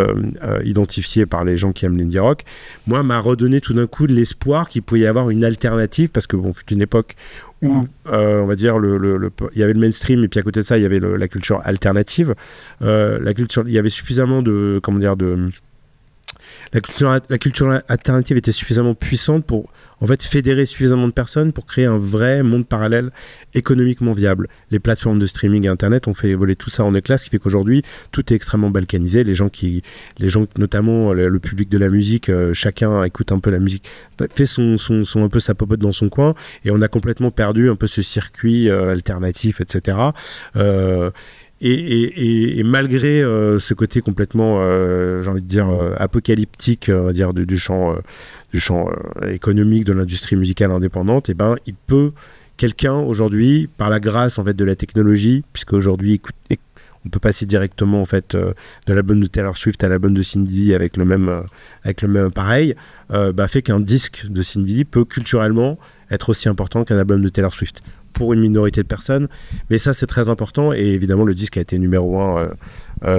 identifié par les gens qui aiment l'indie rock, moi, m'a redonné tout d'un coup de l'espoir qu'il pouvait y avoir une alternative, parce que bon, fut une époque où, on va dire, il y avait le mainstream, et puis à côté de ça, il y avait la culture alternative. Il y avait suffisamment la culture alternative était suffisamment puissante pour en fait fédérer suffisamment de personnes pour créer un vrai monde parallèle économiquement viable. Les plateformes de streaming et internet ont fait voler tout ça en éclats, ce qui fait qu'aujourd'hui tout est extrêmement balkanisé. Les gens notamment le public de la musique, chacun écoute un peu la musique, fait un peu sa popote dans son coin, et on a complètement perdu un peu ce circuit alternatif, etc. Et malgré ce côté complètement, j'ai envie de dire, apocalyptique, on va dire, du champ économique de l'industrie musicale indépendante, et ben, quelqu'un aujourd'hui, par la grâce en fait de la technologie, puisque aujourd'hui on peut passer directement en fait de l'album de Taylor Swift à l'album de Cindy Lee avec le même appareil, fait qu'un disque de Cindy Lee peut culturellement être aussi important qu'un album de Taylor Swift pour une minorité de personnes, mais ça c'est très important. Et évidemment le disque a été numéro 1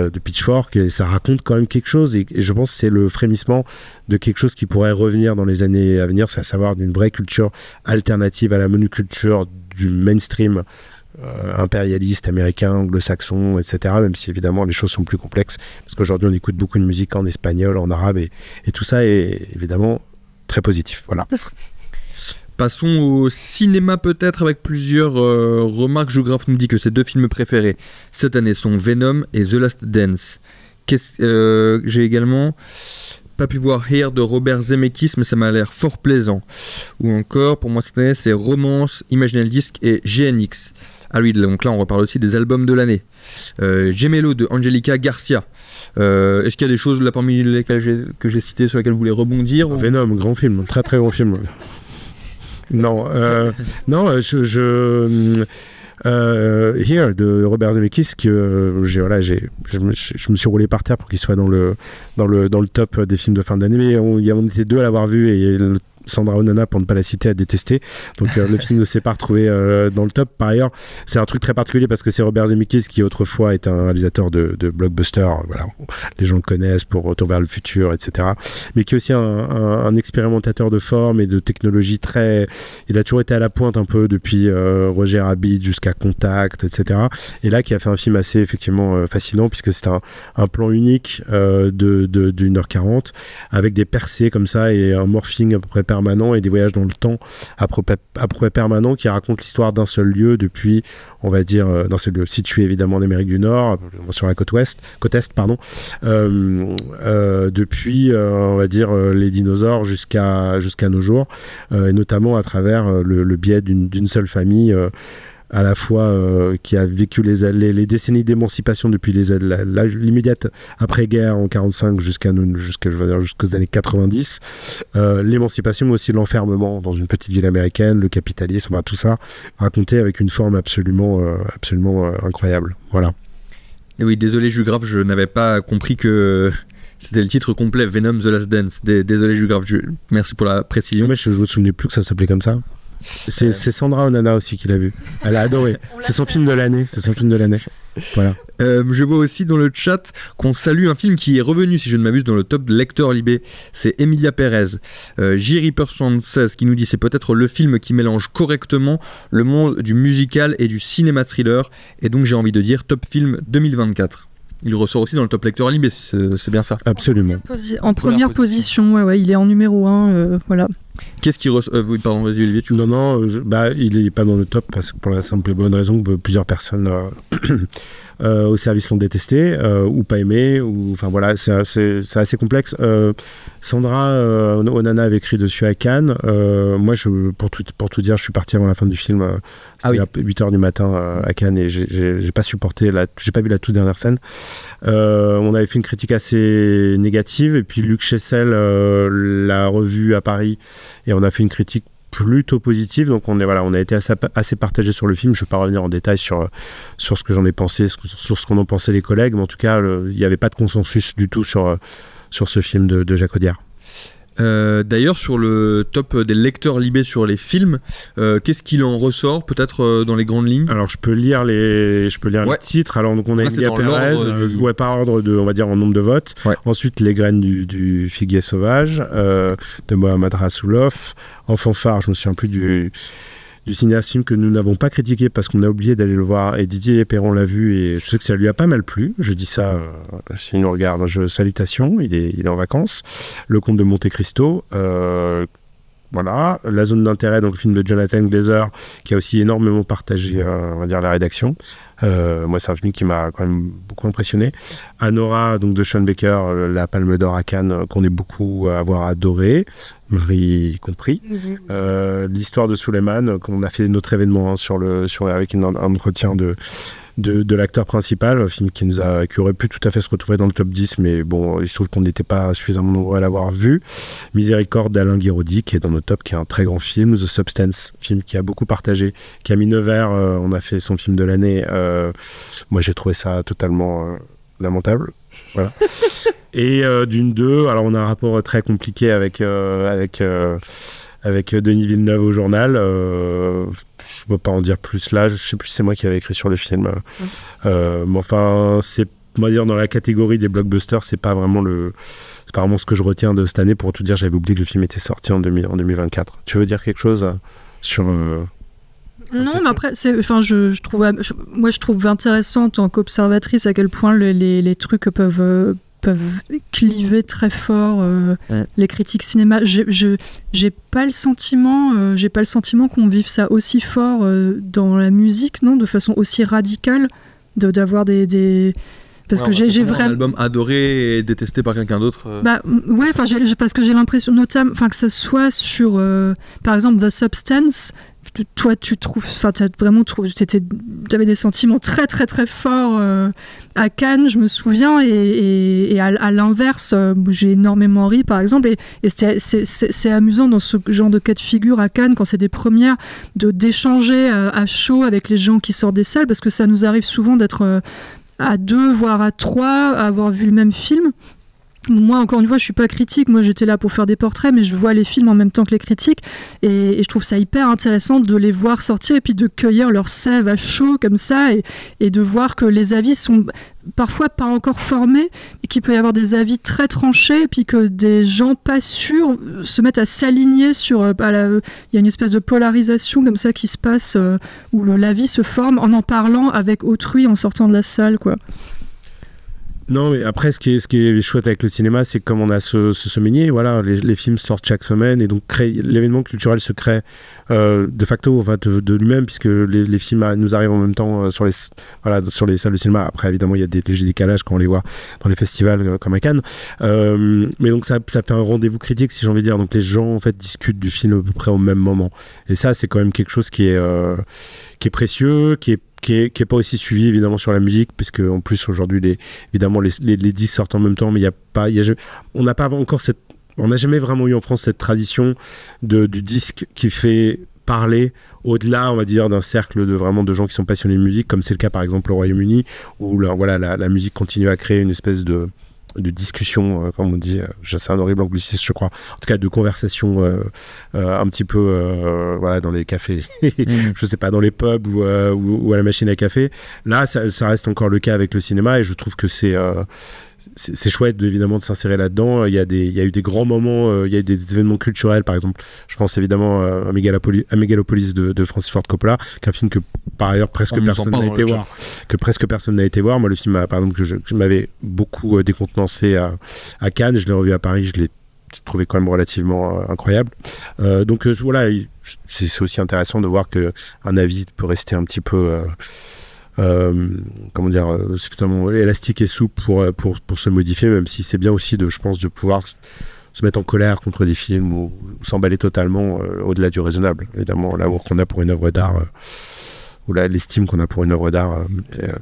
de Pitchfork, et ça raconte quand même quelque chose, et je pense que c'est le frémissement de quelque chose qui pourrait revenir dans les années à venir, c'est à savoir d'une vraie culture alternative à la monoculture du mainstream impérialiste américain, anglo-saxon, etc., même si évidemment les choses sont plus complexes, parce qu'aujourd'hui on écoute beaucoup de musique en espagnol, en arabe, et tout ça est évidemment très positif. Voilà. Passons au cinéma peut-être, avec plusieurs remarques. Géographe nous dit que ses 2 films préférés cette année sont Venom et The Last Dance. J'ai également pas pu voir Here de Robert Zemeckis, mais ça m'a l'air fort plaisant. Ou encore, pour moi cette année, c'est Romance, Imaginal Disc et GNX. Ah oui, donc là on reparle aussi des albums de l'année. Gemello de Angelica Garcia. Est-ce qu'il y a des choses là parmi lesquelles que j'ai citées sur lesquelles vous voulez rebondir ou... Venom, grand film, très très grand film. Non, Here de Robert Zemeckis que je me suis roulé par terre pour qu'il soit dans le top des films de fin d'année, mais on était 2 à l'avoir vu et Sandra Onana, pour ne pas la citer, a détesté. Donc le film ne s'est pas retrouvé dans le top. Par ailleurs, c'est un truc très particulier parce que c'est Robert Zemeckis qui autrefois est un réalisateur de blockbuster. Voilà, les gens le connaissent pour Retour vers le futur, etc. Mais qui est aussi un expérimentateur de forme et de technologie très. Il a toujours été à la pointe un peu depuis Roger Rabbit jusqu'à Contact, etc. Et là, qui a fait un film assez effectivement fascinant puisque c'est un plan unique de 1h40 avec des percées comme ça et un morphing à peu près permanent et des voyages dans le temps à peu près permanents qui racontent l'histoire d'un seul lieu depuis, on va dire, d'un seul lieu situé évidemment en Amérique du Nord, sur la côte est, depuis, on va dire, les dinosaures jusqu'à nos jours, et notamment à travers le biais d'une seule famille à la fois qui a vécu les décennies d'émancipation depuis l'immédiate après-guerre en 45 jusqu'aux années 90, l'émancipation mais aussi l'enfermement dans une petite ville américaine, le capitalisme, enfin, tout ça raconté avec une forme absolument incroyable. Voilà. Et oui, désolé Jules Grave, je n'avais pas compris que c'était le titre complet, Venom The Last Dance. Désolé Jules Grave, merci pour la précision. Mais je me souvenais plus que ça s'appelait comme ça. C'est Sandra Onana aussi qui l'a vu. Elle a adoré. C'est son film de l'année. Voilà. Je vois aussi dans le chat qu'on salue un film qui est revenu, si je ne m'abuse, dans le top de Lecteur Libé. C'est Emilia Pérez. J-Reaper76 qui nous dit c'est peut-être le film qui mélange correctement le monde du musical et du cinéma thriller. Et donc j'ai envie de dire top film 2024. Il ressort aussi dans le top Lecteur Libé, c'est bien ça. Absolument. En première position, ouais, il est en numéro 1, voilà. Qu'est-ce qui ressort oui, pardon, vas-y Olivier. Non, il n'est pas dans le top parce que pour la simple et bonne raison que plusieurs personnes au service l'ont détesté ou pas aimé, ou enfin voilà, c'est assez complexe. Sandra Onana avait écrit dessus à Cannes. Moi, pour tout dire, je suis parti avant la fin du film. C'était à 8h du matin à Cannes et j'ai pas supporté, j'ai pas vu la toute dernière scène. On avait fait une critique assez négative et puis Luc Chessel l'a revu à Paris et on a fait une critique plutôt positive, donc on a été assez partagé sur le film. Je ne vais pas revenir en détail sur ce que j'en ai pensé, sur ce qu'en ont pensé les collègues, mais en tout cas il n'y avait pas de consensus du tout sur ce film de Jacques Audiard. D'ailleurs, sur le top des lecteurs libés sur les films, qu'est-ce qu'il en ressort, peut-être dans les grandes lignes? Alors, je peux lire les titres. Alors, donc on a Emilia Pérez, par ordre de, on va dire, en nombre de votes. Ouais. Ensuite, Les graines du figuier sauvage de Mohamed Rassoulov. En fanfare, je me souviens plus du cinéaste, film que nous n'avons pas critiqué parce qu'on a oublié d'aller le voir et Didier Perron l'a vu et je sais que ça lui a pas mal plu. Je dis ça, s'il nous regarde, salutations, il est en vacances. Le Comte de Monte Cristo, voilà. La zone d'intérêt, donc le film de Jonathan Glazer qui a aussi énormément partagé, on va dire, la rédaction. Moi, c'est un film qui m'a quand même beaucoup impressionné. Anora, donc de Sean Baker, la Palme d'Or à Cannes, qu'on est beaucoup à avoir adoré, Marie compris. L'histoire de Suleiman, qu'on a fait notre événement avec un entretien de l'acteur principal, un film qui aurait pu tout à fait se retrouver dans le top 10, mais bon, il se trouve qu'on n'était pas suffisamment nombreux à l'avoir vu. Miséricorde d'Alain Guiraudy, qui est dans notre top, qui est un très grand film. The Substance, film qui a beaucoup partagé. Camille Nevers, on a fait son film de l'année. Moi, j'ai trouvé ça totalement lamentable. Voilà. Et Dune 2, alors on a un rapport très compliqué avec Denis Villeneuve au journal. Je ne peux pas en dire plus là. Je ne sais plus si c'est moi qui avais écrit sur le film. Mais enfin, c'est, on va dire, dans la catégorie des blockbusters, c'est pas vraiment ce que je retiens de cette année. Pour tout dire, j'avais oublié que le film était sorti en 2024. Tu veux dire quelque chose sur... Non, mais après, je trouve intéressant en tant qu'observatrice à quel point les trucs peuvent cliver très fort les critiques cinéma. J'ai pas le sentiment qu'on vive ça aussi fort dans la musique, non, de façon aussi radicale, d'avoir des parce que j'ai vraiment un album adoré et détesté par quelqu'un d'autre. Parce que j'ai l'impression, notamment, que ce soit sur par exemple The Substance, toi, tu trouves, enfin, t'avais des sentiments très très très forts à Cannes, je me souviens, et à l'inverse, j'ai énormément ri, par exemple, et c'est amusant dans ce genre de cas de figure à Cannes, quand c'est des premières, d'échanger à chaud avec les gens qui sortent des salles, parce que ça nous arrive souvent d'être à 2, voire à 3, à avoir vu le même film. Moi, encore une fois, je suis pas critique. Moi, j'étais là pour faire des portraits, mais je vois les films en même temps que les critiques. Et je trouve ça hyper intéressant de les voir sortir et puis de cueillir leur sève à chaud comme ça et de voir que les avis sont parfois pas encore formés et qu'il peut y avoir des avis très tranchés et puis que des gens pas sûrs se mettent à s'aligner sur... il y a une espèce de polarisation comme ça qui se passe où l'avis se forme en parlant avec autrui en sortant de la salle, quoi. Non, mais après, ce qui est chouette avec le cinéma, c'est que comme on a ce semainier, voilà, les films sortent chaque semaine et donc l'événement culturel se crée de facto de lui-même, puisque les films nous arrivent en même temps sur les salles de cinéma. Après, évidemment, il y a des légers décalages quand on les voit dans les festivals comme à Cannes. Mais donc, ça fait un rendez-vous critique, si j'ai envie de dire. Donc, les gens, en fait, discutent du film à peu près au même moment. Et ça, c'est quand même quelque chose qui est précieux, qui est pas aussi suivi évidemment sur la musique, puisque en plus aujourd'hui évidemment les disques sortent en même temps, mais on n'a jamais vraiment eu en France cette tradition du disque qui fait parler au-delà, on va dire, d'un cercle de gens qui sont passionnés de musique, comme c'est le cas par exemple au Royaume-Uni, où la musique continue à créer une espèce de discussion, comme on dit, c'est un horrible anglicisme, je crois, en tout cas de conversation un petit peu dans les cafés, je sais pas, dans les pubs ou à la machine à café. Là, ça reste encore le cas avec le cinéma, et je trouve que c'est chouette évidemment de s'insérer là-dedans. Il y a eu des grands moments, il y a eu des événements culturels, par exemple, je pense évidemment à Megalopolis de Francis Ford Coppola, qui est un film que par ailleurs presque personne n'a été voir. Moi, le film par exemple que m'avais beaucoup décontenancé à Cannes, je l'ai revu à Paris, je l'ai trouvé quand même relativement incroyable. Donc voilà, c'est aussi intéressant de voir qu'un avis peut rester un petit peu suffisamment élastique et souple pour se modifier, même si c'est bien aussi je pense de pouvoir se mettre en colère contre des films ou s'emballer totalement au-delà du raisonnable. Évidemment, l'amour qu'on a pour une œuvre d'art ou l'estime qu'on a pour une œuvre d'art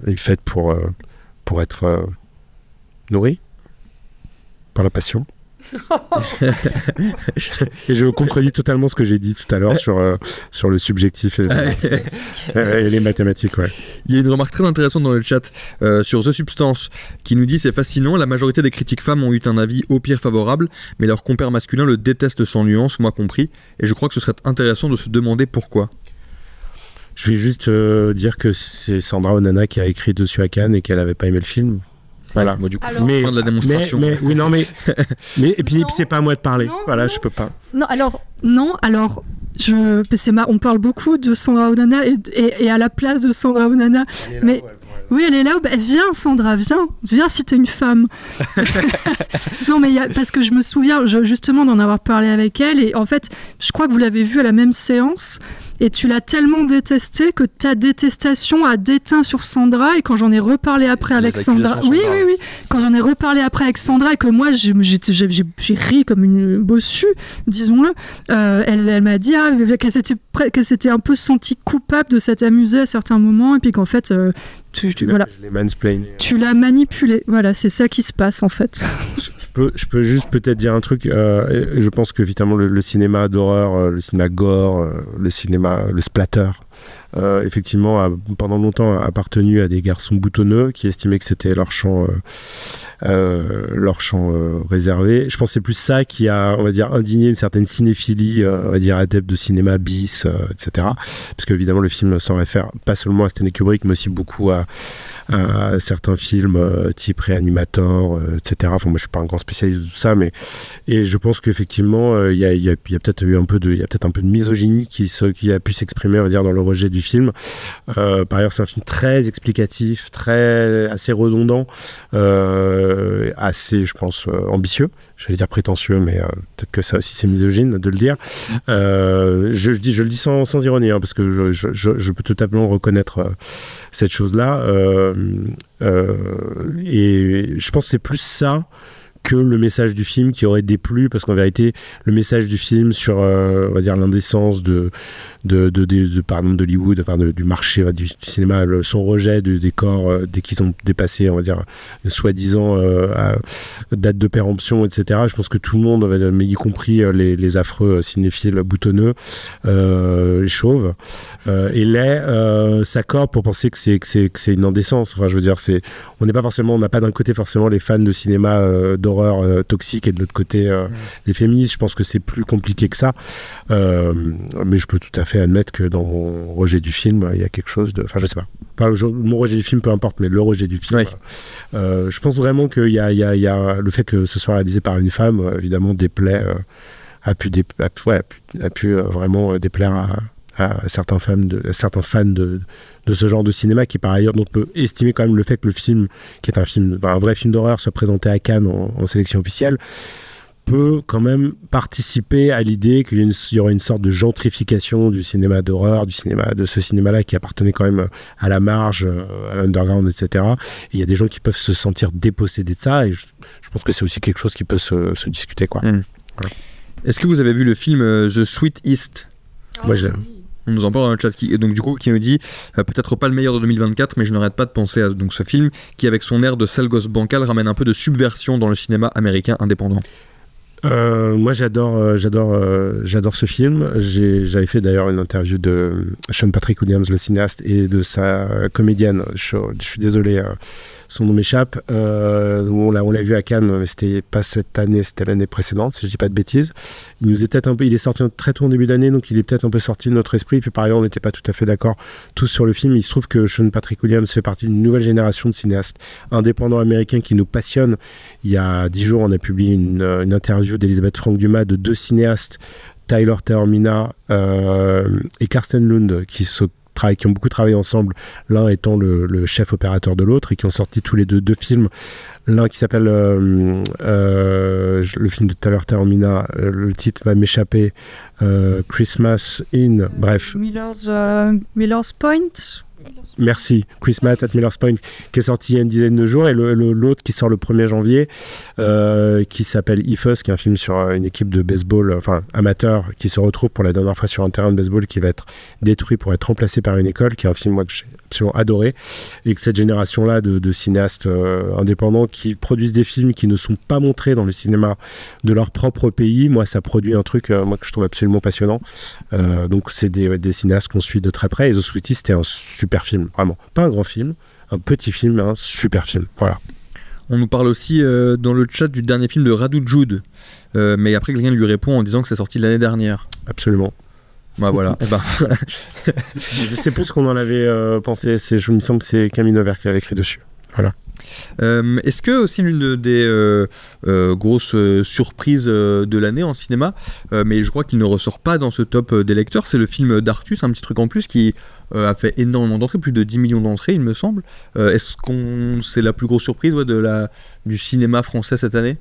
est faite pour être nourrie par la passion. Et je contredis totalement ce que j'ai dit tout à l'heure sur le subjectif et les mathématiques. Ouais. Il y a une remarque très intéressante dans le chat sur The Substance qui nous dit: c'est fascinant, la majorité des critiques femmes ont eu un avis au pire favorable, mais leurs compères masculins le détestent sans nuance, moi compris, et je crois que ce serait intéressant de se demander pourquoi. Je vais juste dire que c'est Sandra Onana qui a écrit dessus à Cannes et qu'elle n'avait pas aimé le film. Voilà, moi du coup, fin de la démonstration. Mais et puis c'est pas à moi de parler. Je peux pas. On parle beaucoup de Sandra Onana et à la place de Sandra Onana, oui, elle est là. Viens, Sandra, viens si t'es une femme. Non, mais parce que je me souviens justement d'en avoir parlé avec elle, et en fait, je crois que vous l'avez vue à la même séance. Et tu l'as tellement détesté que ta détestation a déteint sur Sandra. Et quand j'en ai reparlé après avec Sandra, oui, quand j'en ai reparlé après avec Sandra et que moi j'ai ri comme une bossue, disons-le, elle m'a dit qu'elle s'était un peu sentie coupable de s'être amusée à certains moments et puis qu'en fait voilà. Je l'ai mansplainé. Tu l'as manipulé. Voilà, c'est ça qui se passe en fait. Je peux juste peut-être dire un truc. Je pense que évidemment le cinéma d'horreur, le cinéma gore, le cinéma, le splatter, effectivement, a pendant longtemps appartenu à des garçons boutonneux qui estimaient que c'était leur champ réservé. Je pense que c'est plus ça qui a, on va dire, indigné une certaine cinéphilie, on va dire adepte de cinéma bis, etc. Parce que évidemment le film s'en réfère pas seulement à Stanley Kubrick, mais aussi beaucoup à certains films type Reanimator, etc. Enfin, moi je suis pas un grand spécialiste de tout ça, et je pense qu'effectivement il y a peut-être eu un peu de misogynie qui a pu s'exprimer, on va dire, dans le rejet du film. Par ailleurs, c'est un film très explicatif, assez redondant, assez, je pense, ambitieux. J'allais dire prétentieux, mais peut-être que ça aussi c'est misogyne de le dire. Je le dis sans ironie, hein, parce que je peux totalement reconnaître cette chose-là. Et je pense que c'est plus ça que le message du film qui aurait déplu, parce qu'en vérité, le message du film sur, on va dire, l'indécence par exemple, d'Hollywood, du marché du cinéma, son rejet du décor dès qu'ils ont dépassé, on va dire, soi-disant date de péremption, etc. Je pense que tout le monde, mais y compris les affreux cinéphiles boutonneux, chauves, et laids, s'accordent pour penser que c'est une indécence. Enfin, je veux dire, on n'a pas d'un côté forcément les fans de cinéma d'horreur toxique et de l'autre côté les féministes. Je pense que c'est plus compliqué que ça, mais je peux tout à fait admettre que dans mon rejet du film, il y a quelque chose de... Enfin, je sais pas. Mon rejet du film, peu importe, mais le rejet du film, je pense vraiment qu'il y a le fait que ce soit réalisé par une femme, évidemment, déplaît, a pu vraiment déplaire à certains fans de ce genre de cinéma, qui par ailleurs, donc, peut estimer quand même le fait que le film, qui est un vrai film d'horreur, soit présenté à Cannes en sélection officielle, peut quand même participer à l'idée qu'il y aurait une sorte de gentrification du cinéma d'horreur, de ce cinéma-là qui appartenait quand même à la marge, à l'underground, etc. Et il y a des gens qui peuvent se sentir dépossédés de ça, et je pense que c'est aussi quelque chose qui peut se discuter, quoi. Voilà. Est-ce que vous avez vu le film The Sweet East? Moi, j'ai... On nous en parle dans le chat, qui nous dit peut-être pas le meilleur de 2024, mais je n'arrête pas de penser à ce film qui, avec son air de sale gosse bancal, ramène un peu de subversion dans le cinéma américain indépendant. Moi, j'adore ce film. J'avais fait d'ailleurs une interview de Sean Patrick Williams, le cinéaste, et de sa comédienne. Je suis désolé, son nom m'échappe. On l'a vu à Cannes, mais c'était pas cette année, c'était l'année précédente, si je dis pas de bêtises. Il est sorti très tôt en début d'année, donc il est peut-être un peu sorti de notre esprit. Puis par ailleurs, on n'était pas tout à fait d'accord tous sur le film. Il se trouve que Sean Patrick Williams fait partie d'une nouvelle génération de cinéastes indépendants américains qui nous passionnent. Il y a 10 jours, on a publié une interview d'Elisabeth Franck-Dumas de 2 cinéastes, Tyler Taormina et Karsten Lund, qui ont beaucoup travaillé ensemble, l'un étant le chef opérateur de l'autre, et qui ont sorti tous les deux films. L'un qui s'appelle le film de Tyler Taormina, le titre va m'échapper, Christmas in... Bref. Miller's Point. Merci, Christmas at Miller's Point, qui est sorti il y a une dizaine de jours, et l'autre qui sort le 1er janvier, qui s'appelle If Us, qui est un film sur une équipe de baseball, amateur, qui se retrouve pour la dernière fois sur un terrain de baseball qui va être détruit pour être remplacé par une école, qui est un film, moi, que j'ai absolument adoré, et que cette génération-là de cinéastes indépendants qui produisent des films qui ne sont pas montrés dans le cinéma de leur propre pays, moi, ça produit un truc moi, que je trouve absolument passionnant. Donc, c'est des cinéastes qu'on suit de très près, et The Sweetie, c'était un super film, vraiment. Pas un grand film, un petit film, mais un super film. Voilà. On nous parle aussi dans le chat du dernier film de Radu Jude, mais après quelqu'un lui répond en disant que c'est sorti l'année dernière. Absolument. Bah voilà. Je sais plus ce qu'on en avait pensé. Je me semble que c'est Camille Nevers qui avait écrit dessus. Voilà. Est-ce que aussi l'une des grosses surprises de l'année en cinéma, mais je crois qu'il ne ressort pas dans ce top des lecteurs, c'est le film d'Artus, un petit truc en plus qui a fait énormément d'entrées, plus de 10 millions d'entrées il me semble. Est-ce que c'est la plus grosse surprise du cinéma français cette année?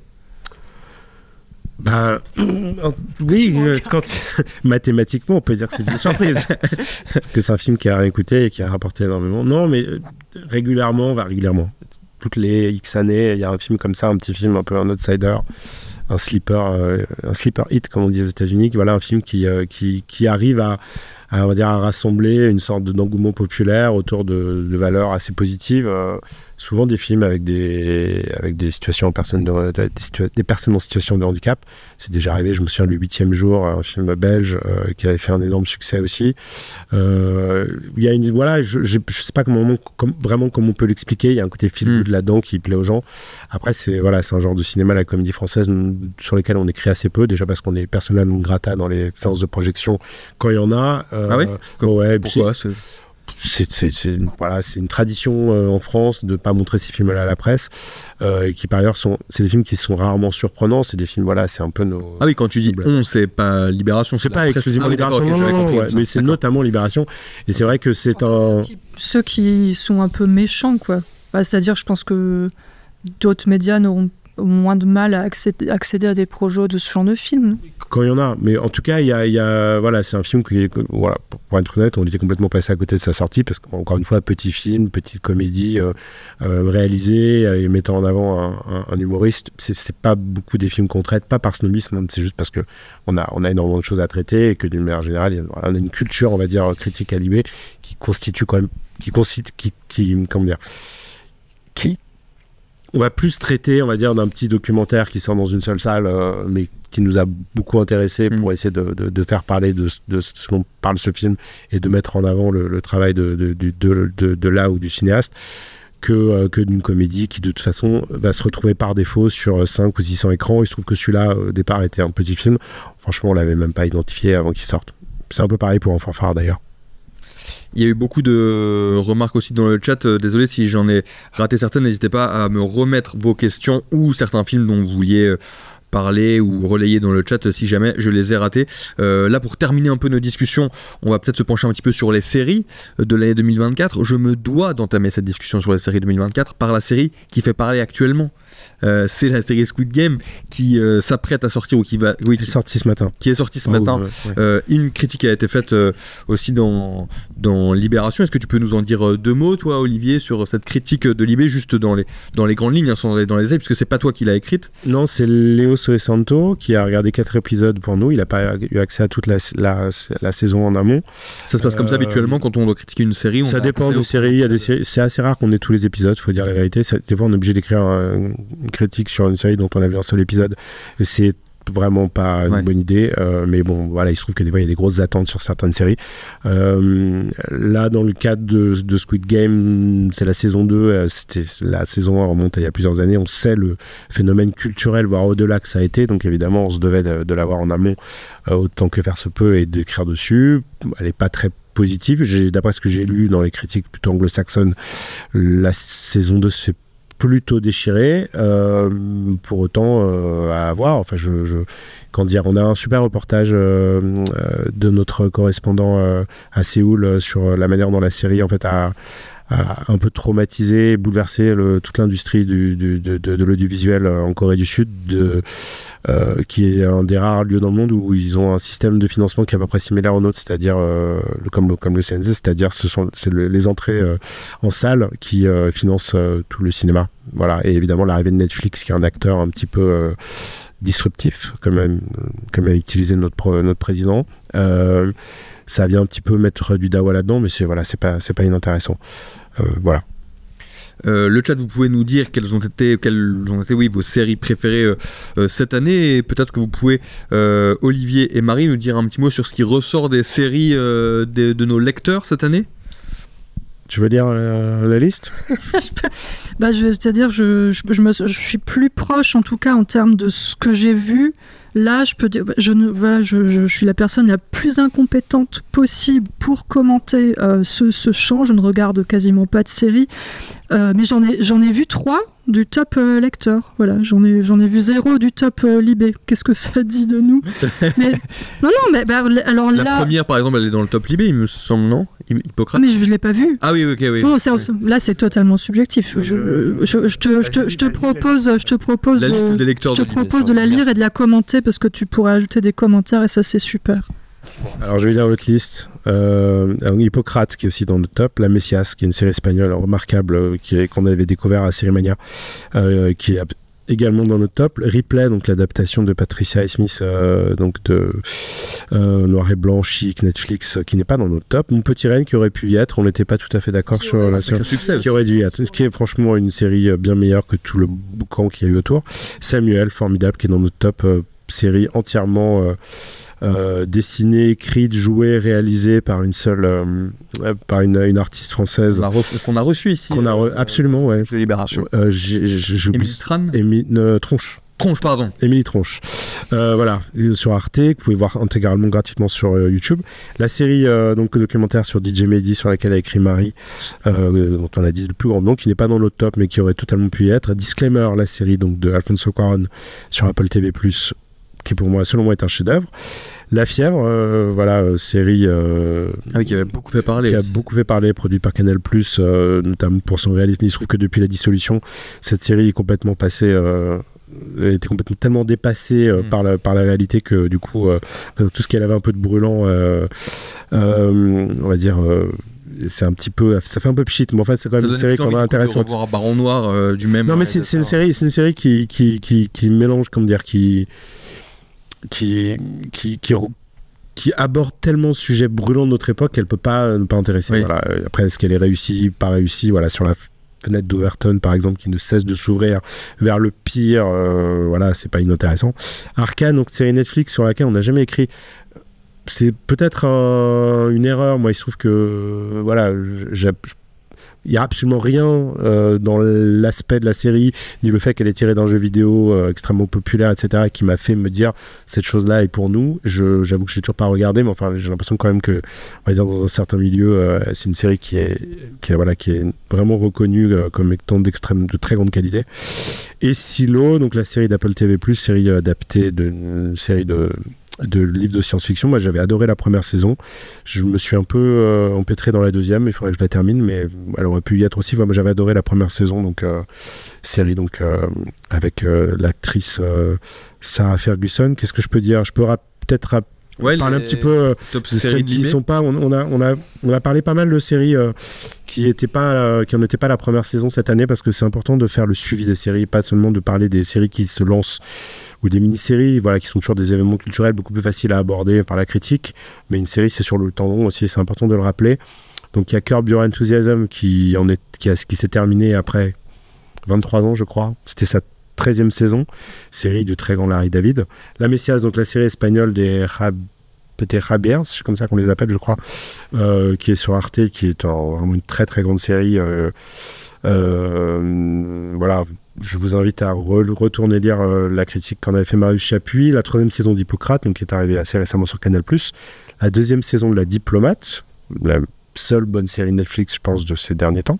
Oui, mathématiquement on peut dire que c'est une surprise parce que c'est un film qui a rien coûté et qui a rapporté énormément. Non, mais régulièrement, toutes les X années, il y a un film comme ça, un petit film un peu un outsider, un sleeper hit comme on dit aux États-Unis. Voilà, un film qui arrive on va dire, à rassembler une sorte d'engouement populaire autour de valeurs assez positives. Souvent des films avec des situations des personnes en situation de handicap. C'est déjà arrivé, je me souviens, le 8e jour, un film belge qui avait fait un énorme succès aussi. Il y a je sais pas vraiment comment on peut l'expliquer. Il y a un côté feel-good là-dedans qui plaît aux gens. Après, c'est un genre de cinéma, la comédie française, sur lequel on écrit assez peu, déjà parce qu'on est persona non grata dans les séances de projection quand il y en a. Ah oui? Ouais, pourquoi? C'est une tradition en France de ne pas montrer ces films-là à la presse, qui par ailleurs c'est des films qui sont rarement surprenants. C'est des films, c'est un peu nos... Ah oui, quand tu dis c'est pas Libération, c'est pas exclusivement Libération, mais c'est notamment Libération. Et c'est vrai que c'est ceux qui sont un peu méchants, quoi. C'est-à-dire, je pense que d'autres médias n'auront moins de mal à accéder à des projets de ce genre de film. Quand il y en a, mais en tout cas, voilà, c'est un film qui, voilà, pour être honnête, on était complètement passé à côté de sa sortie parce qu'encore une fois, petit film, petite comédie réalisée et mettant en avant un humoriste. C'est pas beaucoup des films qu'on traite, pas par snobisme, hein, c'est juste parce que on a énormément de choses à traiter et que d'une manière générale, on a une culture, on va dire, critique à l'IB qui constitue quand même, comment dire, qui on va plus traiter, on va dire, d'un petit documentaire qui sort dans une seule salle, mais qui nous a beaucoup intéressé pour essayer de faire parler de ce dont parle ce film et de mettre en avant le travail de là ou du cinéaste, que d'une comédie qui de toute façon va se retrouver par défaut sur 5 ou 600 écrans. Il se trouve que celui-là, au départ, était un petit film. Franchement, on l'avait même pas identifié avant qu'il sorte. C'est un peu pareil pour Enfant Phare d'ailleurs. Il y a eu beaucoup de remarques aussi dans le chat. Désolé si j'en ai raté certaines. N'hésitez pas à me remettre vos questions ou certains films dont vous vouliez parler ou relayer dans le chat si jamais je les ai ratés. Là, pour terminer un peu nos discussions, on va peut-être se pencher un petit peu sur les séries de l'année 2024. Je me dois d'entamer cette discussion sur les séries 2024 par la série qui fait parler actuellement. C'est la série Squid Game qui s'apprête à sortir ou qui va... Oui, qui est sortie ce matin. Qui est sortie ce matin. Ouais. Une critique a été faite aussi dans Libération. Est-ce que tu peux nous en dire 2 mots, toi, Olivier, sur cette critique de Libé, juste dans les grandes lignes, hein, sans aller dans les ailes, puisque c'est pas toi qui l'as écrite? Non, c'est Léo Soesanto qui a regardé 4 épisodes pour nous. Il n'a pas eu accès à toute la saison en amont. Ça se passe comme ça habituellement quand on doit critiquer une série? Ça dépend des séries. C'est assez rare qu'on ait tous les épisodes, il faut dire la vérité. Des fois, on est obligé d'écrire une critique sur une série dont on a vu un seul épisode. Et c'est vraiment pas une bonne idée, mais bon, voilà, il se trouve que des fois il y a des grosses attentes sur certaines séries. Là, dans le cadre de Squid Game, c'est la saison 2, c'était la saison 1 remonte il y a plusieurs années, on sait le phénomène culturel, voire au-delà que ça a été, donc évidemment on se devait de l'avoir en amont autant que faire se peut et d'écrire dessus. Elle n'est pas très positive, d'après ce que j'ai lu dans les critiques plutôt anglo-saxonnes, la saison 2 se fait plutôt déchiré, pour autant à voir. Enfin, quand dire, on a un super reportage de notre correspondant à Séoul sur la manière dont la série en fait a un peu traumatisé, bouleversé toute l'industrie de l'audiovisuel en Corée du Sud, qui est un des rares lieux dans le monde où ils ont un système de financement qui est à peu près similaire au nôtre, c'est-à-dire comme le CNC, c'est-à-dire c'est les entrées en salle qui financent tout le cinéma. Voilà. Et évidemment l'arrivée de Netflix, qui est un acteur un petit peu disruptif, comme a utilisé notre président. Ça vient un petit peu mettre du dawa là-dedans, mais c'est pas inintéressant. Voilà. Le chat, vous pouvez nous dire quelles ont été vos séries préférées cette année, et peut-être que vous pouvez, Olivier et Marie, nous dire un petit mot sur ce qui ressort des séries de nos lecteurs cette année. Tu veux dire la liste? C'est-à-dire, je suis plus proche, en tout cas, en termes de ce que j'ai vu. Là, je peux dire, je suis la personne la plus incompétente possible pour commenter ce champ. Je ne regarde quasiment pas de séries, mais j'en ai vu 3 du top lecteur. Voilà, j'en ai vu 0 du top Libé. Qu'est-ce que ça dit de nous? Mais, non, mais alors la première, par exemple, elle est dans le top Libé, il me semble, non? Hippocrate. Mais je ne l'ai pas vue. Ah oui, ok, oui. Bon, là, c'est totalement subjectif. Je te propose de la lire et de la commenter, parce que tu pourrais ajouter des commentaires et ça, c'est super. Alors, je vais lire votre liste. Hippocrate, qui est aussi dans le top. La Messias, qui est une série espagnole remarquable qu'on avait découvert à Sérimania, qui est également dans notre top. Ripley, donc l'adaptation de Patricia Smith, donc de Noir et Blanc, chic, Netflix, qui n'est pas dans notre top. Mon Petit Règne, qui aurait pu y être, on n'était pas tout à fait d'accord sur la série, qui aurait dû y être, qui est franchement une série bien meilleure que tout le boucan qu'il y a eu autour. Samuel, formidable, qui est dans notre top, série entièrement dessinée, écrite, jouée, réalisée par une seule par une artiste française qu'on a reçue ici, absolument, ouais, de Libération. Émilie Tronche. Pardon. Émilie Tronche. Voilà, sur Arte, que vous pouvez voir intégralement gratuitement sur YouTube. La série donc documentaire sur DJ Mehdi, sur laquelle a écrit Marie, dont on a dit le plus grand nom, qui n'est pas dans notre top mais qui aurait totalement pu y être. Disclaimer, la série donc de Alfonso Cuarón sur Apple TV+, qui pour moi, selon moi, est un chef-d'œuvre. La Fièvre, voilà, série qui avait beaucoup fait parler. Qui a beaucoup fait parler, produit par Canal+, notamment pour son réalisme. Il se trouve que depuis la dissolution, cette série est complètement passée était complètement tellement dépassée par la réalité que du coup tout ce qu'elle avait un peu de brûlant, on va dire. C'est un petit peu, ça fait un peu pchit, mais en fait c'est quand même une série quand même intéressante. De revoir Baron Noir du même. Non mais c'est une série qui mélange, comment dire, qui aborde tellement de sujets brûlants de notre époque qu'elle peut pas ne pas intéresser. Voilà. Après, est-ce qu'elle est réussie, pas réussie, voilà, sur la fenêtre d'Overton par exemple qui ne cesse de s'ouvrir vers le pire, voilà, c'est pas inintéressant. Arcane, donc série Netflix sur laquelle on n'a jamais écrit. C'est peut-être une erreur. Moi, il se trouve que voilà, il n'y a absolument rien dans l'aspect de la série, ni le fait qu'elle est tirée d'un jeu vidéo extrêmement populaire, etc., qui m'a fait me dire cette chose-là est pour nous. J'avoue que je n'ai toujours pas regardé, mais enfin, j'ai l'impression quand même que, on va dire, dans un certain milieu, c'est une série qui est vraiment reconnue comme étant de très grande qualité. Et Silo, donc la série d'Apple TV+, série adaptée d'une série de livres de science-fiction. Moi, j'avais adoré la première saison. Je me suis un peu empêtré dans la deuxième. Il faudrait que je la termine, mais elle aurait pu y être aussi. Moi, j'avais adoré la première saison, donc série donc avec l'actrice Sarah Ferguson. Qu'est-ce que je peux dire? Je peux peut-être parler un petit peu top de séries celles qui sont pas. On a parlé pas mal de séries qui n'en étaient pas la première saison cette année, parce que c'est important de faire le suivi des séries, pas seulement de parler des séries qui se lancent ou des mini-séries, voilà, qui sont toujours des événements culturels beaucoup plus faciles à aborder par la critique, mais une série c'est sur le temps long aussi, c'est important de le rappeler. Donc il y a Curb Your Enthusiasm qui s'est terminé après 23 ans je crois, c'était sa 13e saison, série du très grand Larry David. La Messias, donc la série espagnole des Javiers, c'est comme ça qu'on les appelle je crois, qui est sur Arte, qui est vraiment une très très grande série. Voilà, je vous invite à retourner lire la critique qu'en avait fait Marius Chapuis. La 3e saison d'Hippocrate, donc qui est arrivée assez récemment sur Canal+. La 2e saison de La Diplomate, la seule bonne série Netflix, je pense, de ces derniers temps.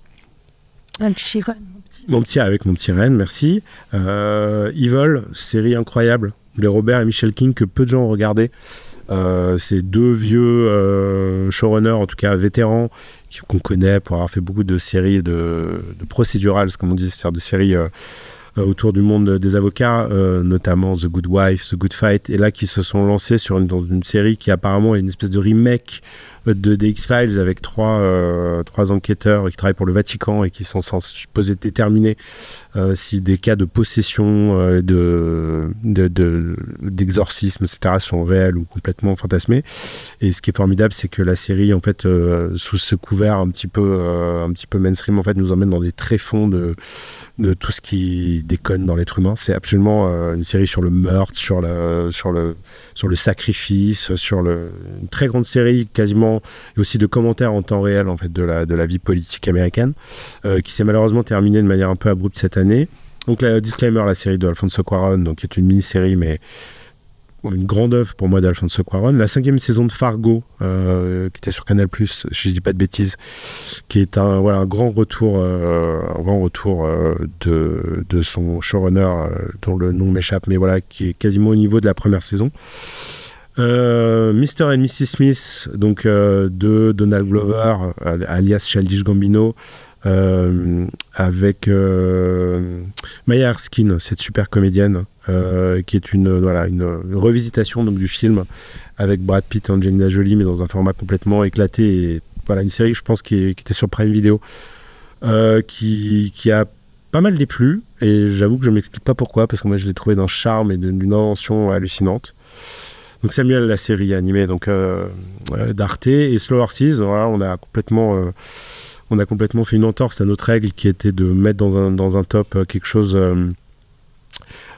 Mon petit Ren, merci. Evil, série incroyable de Robert et Michel King que peu de gens ont regardé. C'est deux vieux showrunners, en tout cas vétérans, qu'on connaît pour avoir fait beaucoup de séries de procedurals, comme on dit, c'est-à-dire de séries autour du monde des avocats, notamment The Good Wife, The Good Fight, et là qui se sont lancés dans une série qui apparemment est une espèce de remake des X-Files avec trois enquêteurs qui travaillent pour le Vatican et qui sont supposés déterminer si des cas de possession, d'exorcisme, etc. sont réels ou complètement fantasmés. Et ce qui est formidable, c'est que la série, en fait, sous ce couvert un petit peu mainstream, en fait, nous emmène dans des tréfonds de tout ce qui déconne dans l'être humain. C'est absolument une série sur le meurtre, sur le sacrifice, une très grande série quasiment, et aussi de commentaires en temps réel en fait de la vie politique américaine, qui s'est malheureusement terminée de manière un peu abrupte cette année. Donc disclaimer, la série de Alfonso Cuarón, donc qui est une mini-série mais une grande œuvre pour moi d'Alfonso Cuarón. La 5e saison de Fargo, qui était sur Canal+, si je dis pas de bêtises, qui est un grand retour, de son showrunner, dont le nom m'échappe, mais voilà, qui est quasiment au niveau de la première saison. Mr. and Mrs. Smith, donc de Donald Glover, alias Childish Gambino, avec Maya Erskine, cette super comédienne, qui est une revisitation donc, du film avec Brad Pitt et Angelina Jolie, mais dans un format complètement éclaté. Et voilà, une série, je pense, qui était sur Prime Video, qui a pas mal déplu, et j'avoue que je m'explique pas pourquoi, parce que moi je l'ai trouvé d'un charme et d'une invention hallucinante. Donc Samuel, la série animée donc d'Arte, et Slow Horses, voilà, on a complètement fait une entorse à notre règle qui était de mettre dans un top quelque chose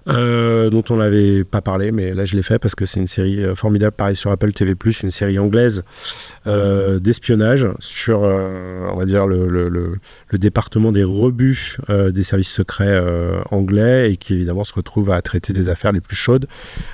dont on n'avait pas parlé, mais là je l'ai fait parce que c'est une série formidable, pareil sur Apple TV+, une série anglaise d'espionnage sur, on va dire, le département des rebuts des services secrets anglais, et qui évidemment se retrouve à traiter des affaires les plus chaudes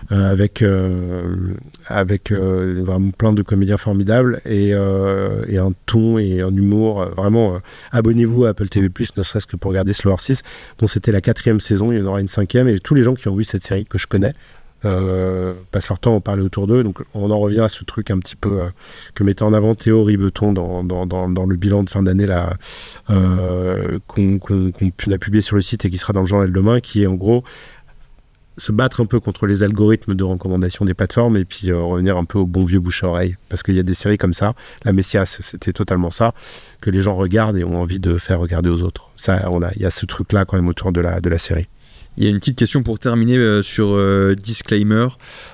avec vraiment plein de comédiens formidables et un ton et un humour vraiment. Abonnez-vous à Apple TV+, ne serait-ce que pour regarder Slow Horses, dont c'était la 4e saison, il y en aura une 5e, et tous les gens qui ont vu cette série que je connais passent leur temps à en parler autour d'eux. Donc on en revient à ce truc un petit peu que mettait en avant Théo Ribeton dans le bilan de fin d'année là, qu'on a publié sur le site et qui sera dans le journal demain, qui est en gros se battre un peu contre les algorithmes de recommandation des plateformes et puis revenir un peu au bon vieux bouche à oreille. Parce qu'il y a des séries comme ça, La Messias, c'était totalement ça, que les gens regardent et ont envie de faire regarder aux autres. Ça, il y a ce truc-là quand même autour de la série. Il y a une petite question pour terminer sur Disclaimer.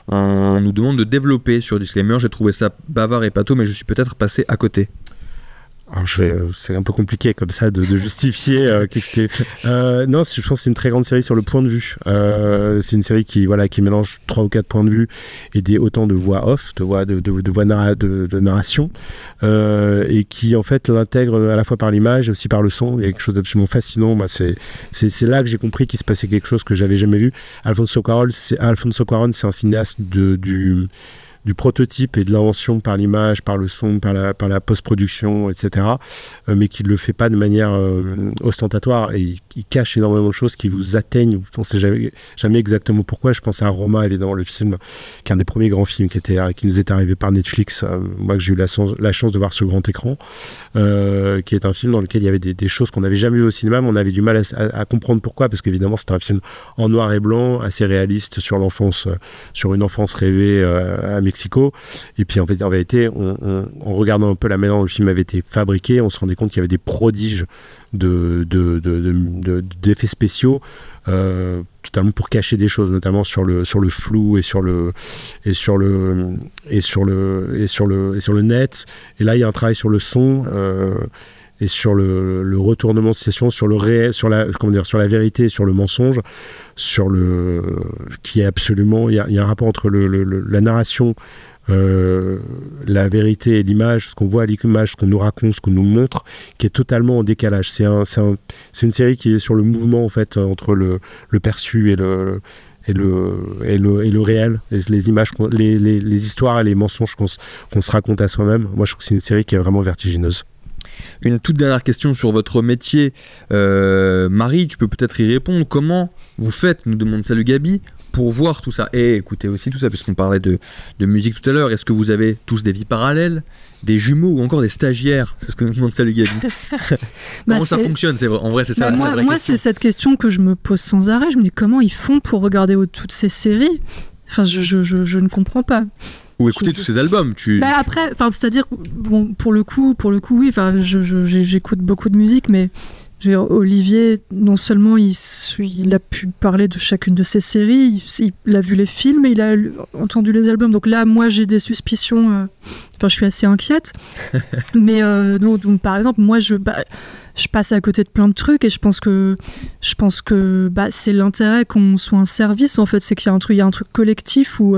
On nous demande de développer sur Disclaimer. J'ai trouvé ça bavard et pâteau, mais je suis peut-être passé à côté. Alors c'est un peu compliqué comme ça de justifier. Non, je pense que c'est une très grande série sur le point de vue. C'est une série qui mélange 3 ou 4 points de vue et autant de voix off, de voix de narration, et qui en fait l'intègre à la fois par l'image et aussi par le son. Il y a quelque chose d'absolument fascinant. Moi, c'est là que j'ai compris qu'il se passait quelque chose que j'avais jamais vu. Alfonso Cuarón, c'est un cinéaste du prototype et de l'invention par l'image, par le son, par la post-production, etc. Mais qui ne le fait pas de manière ostentatoire. Et il cache énormément de choses qui vous atteignent. On ne sait jamais exactement pourquoi. Je pense à Roma, évidemment, le film, qui est un des premiers grands films qui nous est arrivé par Netflix. Moi, que j'ai eu la chance de voir sur grand écran, qui est un film dans lequel il y avait des choses qu'on n'avait jamais vues au cinéma, mais on avait du mal à comprendre pourquoi, parce qu'évidemment, c'était un film en noir et blanc, assez réaliste sur l'enfance, sur une enfance rêvée à Mexico. Et puis en vérité, en regardant un peu la manière dont le film avait été fabriqué, on se rendait compte qu'il y avait des prodiges d'effets spéciaux, totalement pour cacher des choses, notamment sur le flou et sur le net. Et là, il y a un travail sur le son. Et sur le retournement de situation, sur le réel, sur la vérité, sur le mensonge, qui est absolument, il y a un rapport entre la narration, la vérité et l'image, ce qu'on voit à l'image, ce qu'on nous raconte, ce qu'on nous montre, qui est totalement en décalage. C'est une série qui est sur le mouvement en fait entre le perçu et le réel, les images, les histoires et les mensonges qu'on se raconte à soi-même. Moi, je trouve que c'est une série qui est vraiment vertigineuse. Une toute dernière question sur votre métier. Marie, tu peux peut-être y répondre. Comment vous faites, nous demande Salut Gabi, pour voir tout ça et écouter aussi tout ça, puisqu'on parlait de musique tout à l'heure. Est-ce que vous avez tous des vies parallèles, des jumeaux ou encore des stagiaires? C'est ce que nous demande Salut Gabi. Comment ça fonctionne? En vrai, c'est ça la vraie question. Moi, c'est cette question que je me pose sans arrêt. Je me dis comment ils font pour regarder toutes ces séries. Enfin, je ne comprends pas. Ou écouter tous ces albums. Après, c'est-à-dire, bon, pour le coup, oui. Enfin, j'écoute beaucoup de musique, mais Olivier, non seulement il a pu parler de chacune de ses séries, il a vu les films et il a entendu les albums. Donc là, moi, j'ai des suspicions. Je suis assez inquiète. Mais donc, par exemple, moi, je passe à côté de plein de trucs et je pense que c'est l'intérêt qu'on soit un service. En fait, c'est qu'il y a un truc collectif où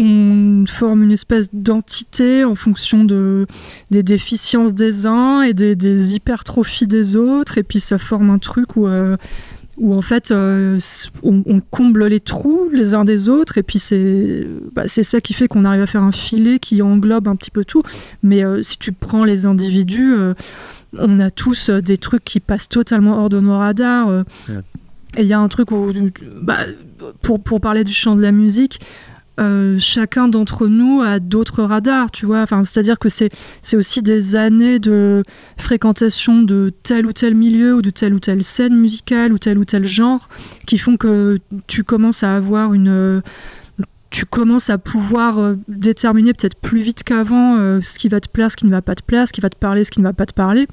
on forme une espèce d'entité en fonction des déficiences des uns et des hypertrophies des autres, et puis ça forme un truc où en fait on comble les trous les uns des autres, et puis c'est ça qui fait qu'on arrive à faire un filet qui englobe un petit peu tout. Mais si tu prends les individus, on a tous des trucs qui passent totalement hors de nos radars. Et il y a un truc où, pour parler du champ de la musique, chacun d'entre nous a d'autres radars, tu vois. Enfin, c'est-à-dire que c'est aussi des années de fréquentation de tel ou tel milieu ou de telle ou telle scène musicale ou tel genre qui font que tu commences à avoir tu commences à pouvoir déterminer peut-être plus vite qu'avant ce qui va te plaire, ce qui ne va pas te plaire, ce qui va te parler, ce qui ne va pas te parler.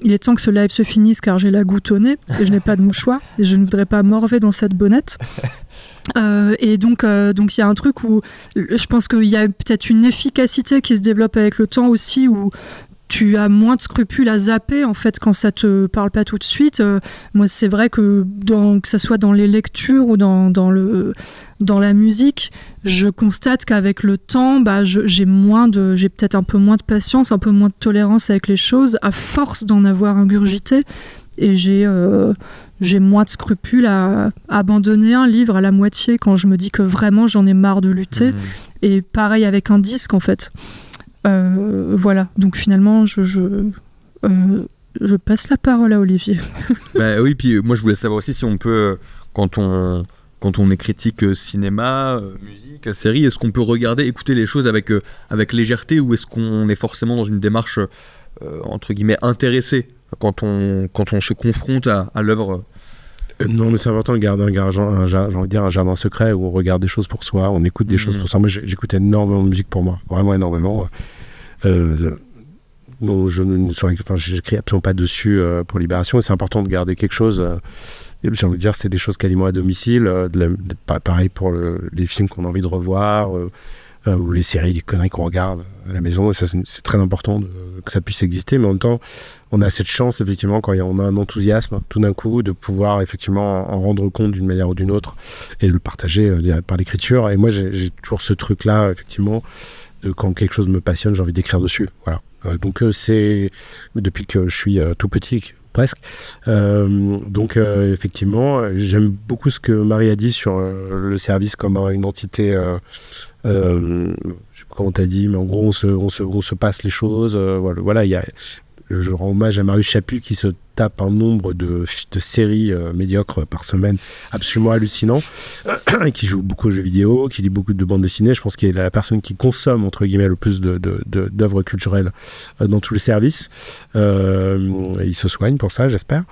Il est temps que ce live se finisse car j'ai la goutte au nez et je n'ai pas de mouchoir et je ne voudrais pas morver dans cette bonnette. Et donc il y a un truc où je pense qu'il y a peut-être une efficacité qui se développe avec le temps aussi, où tu as moins de scrupules à zapper en fait quand ça te parle pas tout de suite. Moi, c'est vrai que que ça soit dans les lectures ou dans la musique, je constate qu'avec le temps, j'ai peut-être un peu moins de patience, un peu moins de tolérance avec les choses à force d'en avoir ingurgité. Et j'ai moins de scrupules à abandonner un livre à la moitié quand je me dis que vraiment j'en ai marre de lutter. Et pareil avec un disque en fait. Voilà, donc finalement je passe la parole à Olivier. Oui, puis moi je voulais savoir aussi si on peut, quand on est critique cinéma, musique, série, est-ce qu'on peut écouter les choses avec légèreté, ou est-ce qu'on est forcément dans une démarche entre guillemets intéressée quand on se confronte à l'œuvre Non, mais c'est important de garder un jardin secret où on regarde des choses pour soi, on écoute des choses pour soi. Moi, j'écoute énormément de musique pour moi, vraiment énormément. Bon, j'écris absolument pas dessus pour Libération, et c'est important de garder quelque chose. J'ai envie de dire, c'est des choses quasiment à domicile. Pareil pour les films qu'on a envie de revoir, ou les séries, les conneries qu'on regarde à la maison. Et ça, c'est très important que ça puisse exister. Mais en même temps, on a cette chance, effectivement, quand on a un enthousiasme, tout d'un coup, de pouvoir effectivement en rendre compte d'une manière ou d'une autre et de le partager par l'écriture. Et moi, j'ai toujours ce truc-là, effectivement, quand quelque chose me passionne, j'ai envie d'écrire dessus. Voilà. Donc c'est depuis que je suis tout petit, presque. Effectivement, j'aime beaucoup ce que Marie a dit sur le service comme une entité. Je sais pas comment t'as dit, mais en gros, on se passe les choses. Voilà, je rends hommage à Marius Chaput qui se tape un nombre de séries médiocres par semaine absolument hallucinant, qui joue beaucoup aux jeux vidéo, qui lit beaucoup de bandes dessinées. Je pense qu'il est la personne qui consomme, entre guillemets, le plus d'œuvres culturelles dans tous les services. Il se soigne pour ça, j'espère.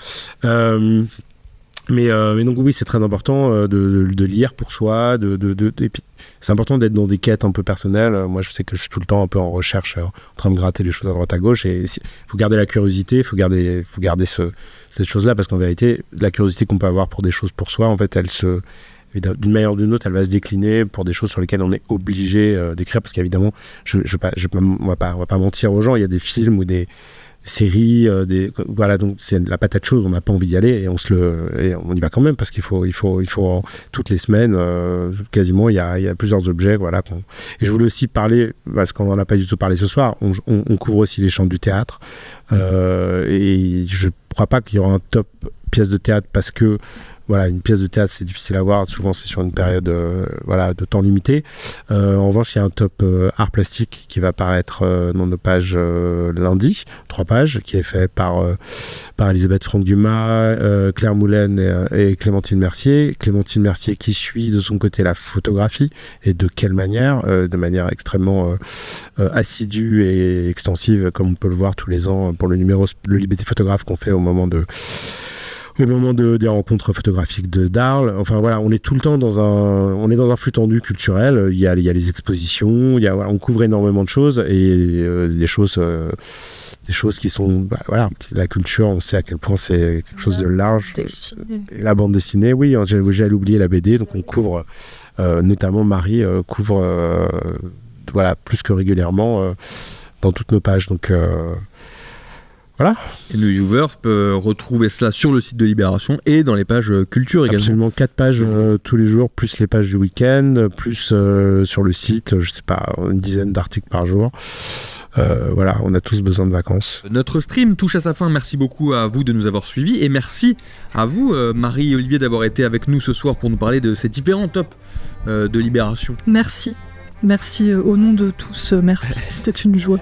Mais donc oui, c'est très important de lire pour soi, et puis c'est important d'être dans des quêtes un peu personnelles. Moi, je sais que je suis tout le temps un peu en recherche, en train de gratter les choses à droite à gauche, et il faut garder la curiosité, il faut garder cette chose-là, parce qu'en vérité, la curiosité qu'on peut avoir pour des choses pour soi, en fait, d'une manière ou d'une autre, elle va se décliner pour des choses sur lesquelles on est obligé d'écrire, parce qu'évidemment, on va pas mentir aux gens, il y a des films ou des séries, voilà, donc c'est la patate chaude, on n'a pas envie d'y aller, et on y va quand même, parce qu'il faut toutes les semaines, quasiment, il y a plusieurs objets, voilà. Et je voulais aussi parler, parce qu'on n'en a pas du tout parlé ce soir, on couvre aussi les chambres du théâtre, et je crois pas qu'il y aura un top pièce de théâtre, parce que voilà, une pièce de théâtre, c'est difficile à voir. Souvent, c'est sur une période de temps limité. En revanche, il y a un top art plastique qui va apparaître dans nos pages lundi, 3 pages, qui est fait par Elisabeth Franck-Dumas, Claire Moulin et Clémentine Mercier. Clémentine Mercier qui suit de son côté la photographie, et de quelle manière, de manière extrêmement assidue et extensive, comme on peut le voir tous les ans pour le Liberté Photographe qu'on fait au moment des rencontres photographiques d'Arles. Enfin voilà, on est tout le temps dans un flux tendu culturel. Il y a les expositions, on couvre énormément de choses, et des choses qui sont, la culture, on sait à quel point c'est quelque chose de large. La bande dessinée, oui, j'allais oublier la BD, donc on couvre, notamment Marie couvre, plus que régulièrement dans toutes nos pages. Donc voilà. Et nos viewers peuvent retrouver cela sur le site de Libération et dans les pages culture également. Absolument, 4 pages tous les jours, plus les pages du week-end, plus sur le site, je sais pas, une dizaine d'articles par jour. Voilà, on a tous besoin de vacances. Notre stream touche à sa fin. Merci beaucoup à vous de nous avoir suivis, et merci à vous, Marie et Olivier, d'avoir été avec nous ce soir pour nous parler de ces différents tops de Libération. Merci au nom de tous, merci, c'était une joie.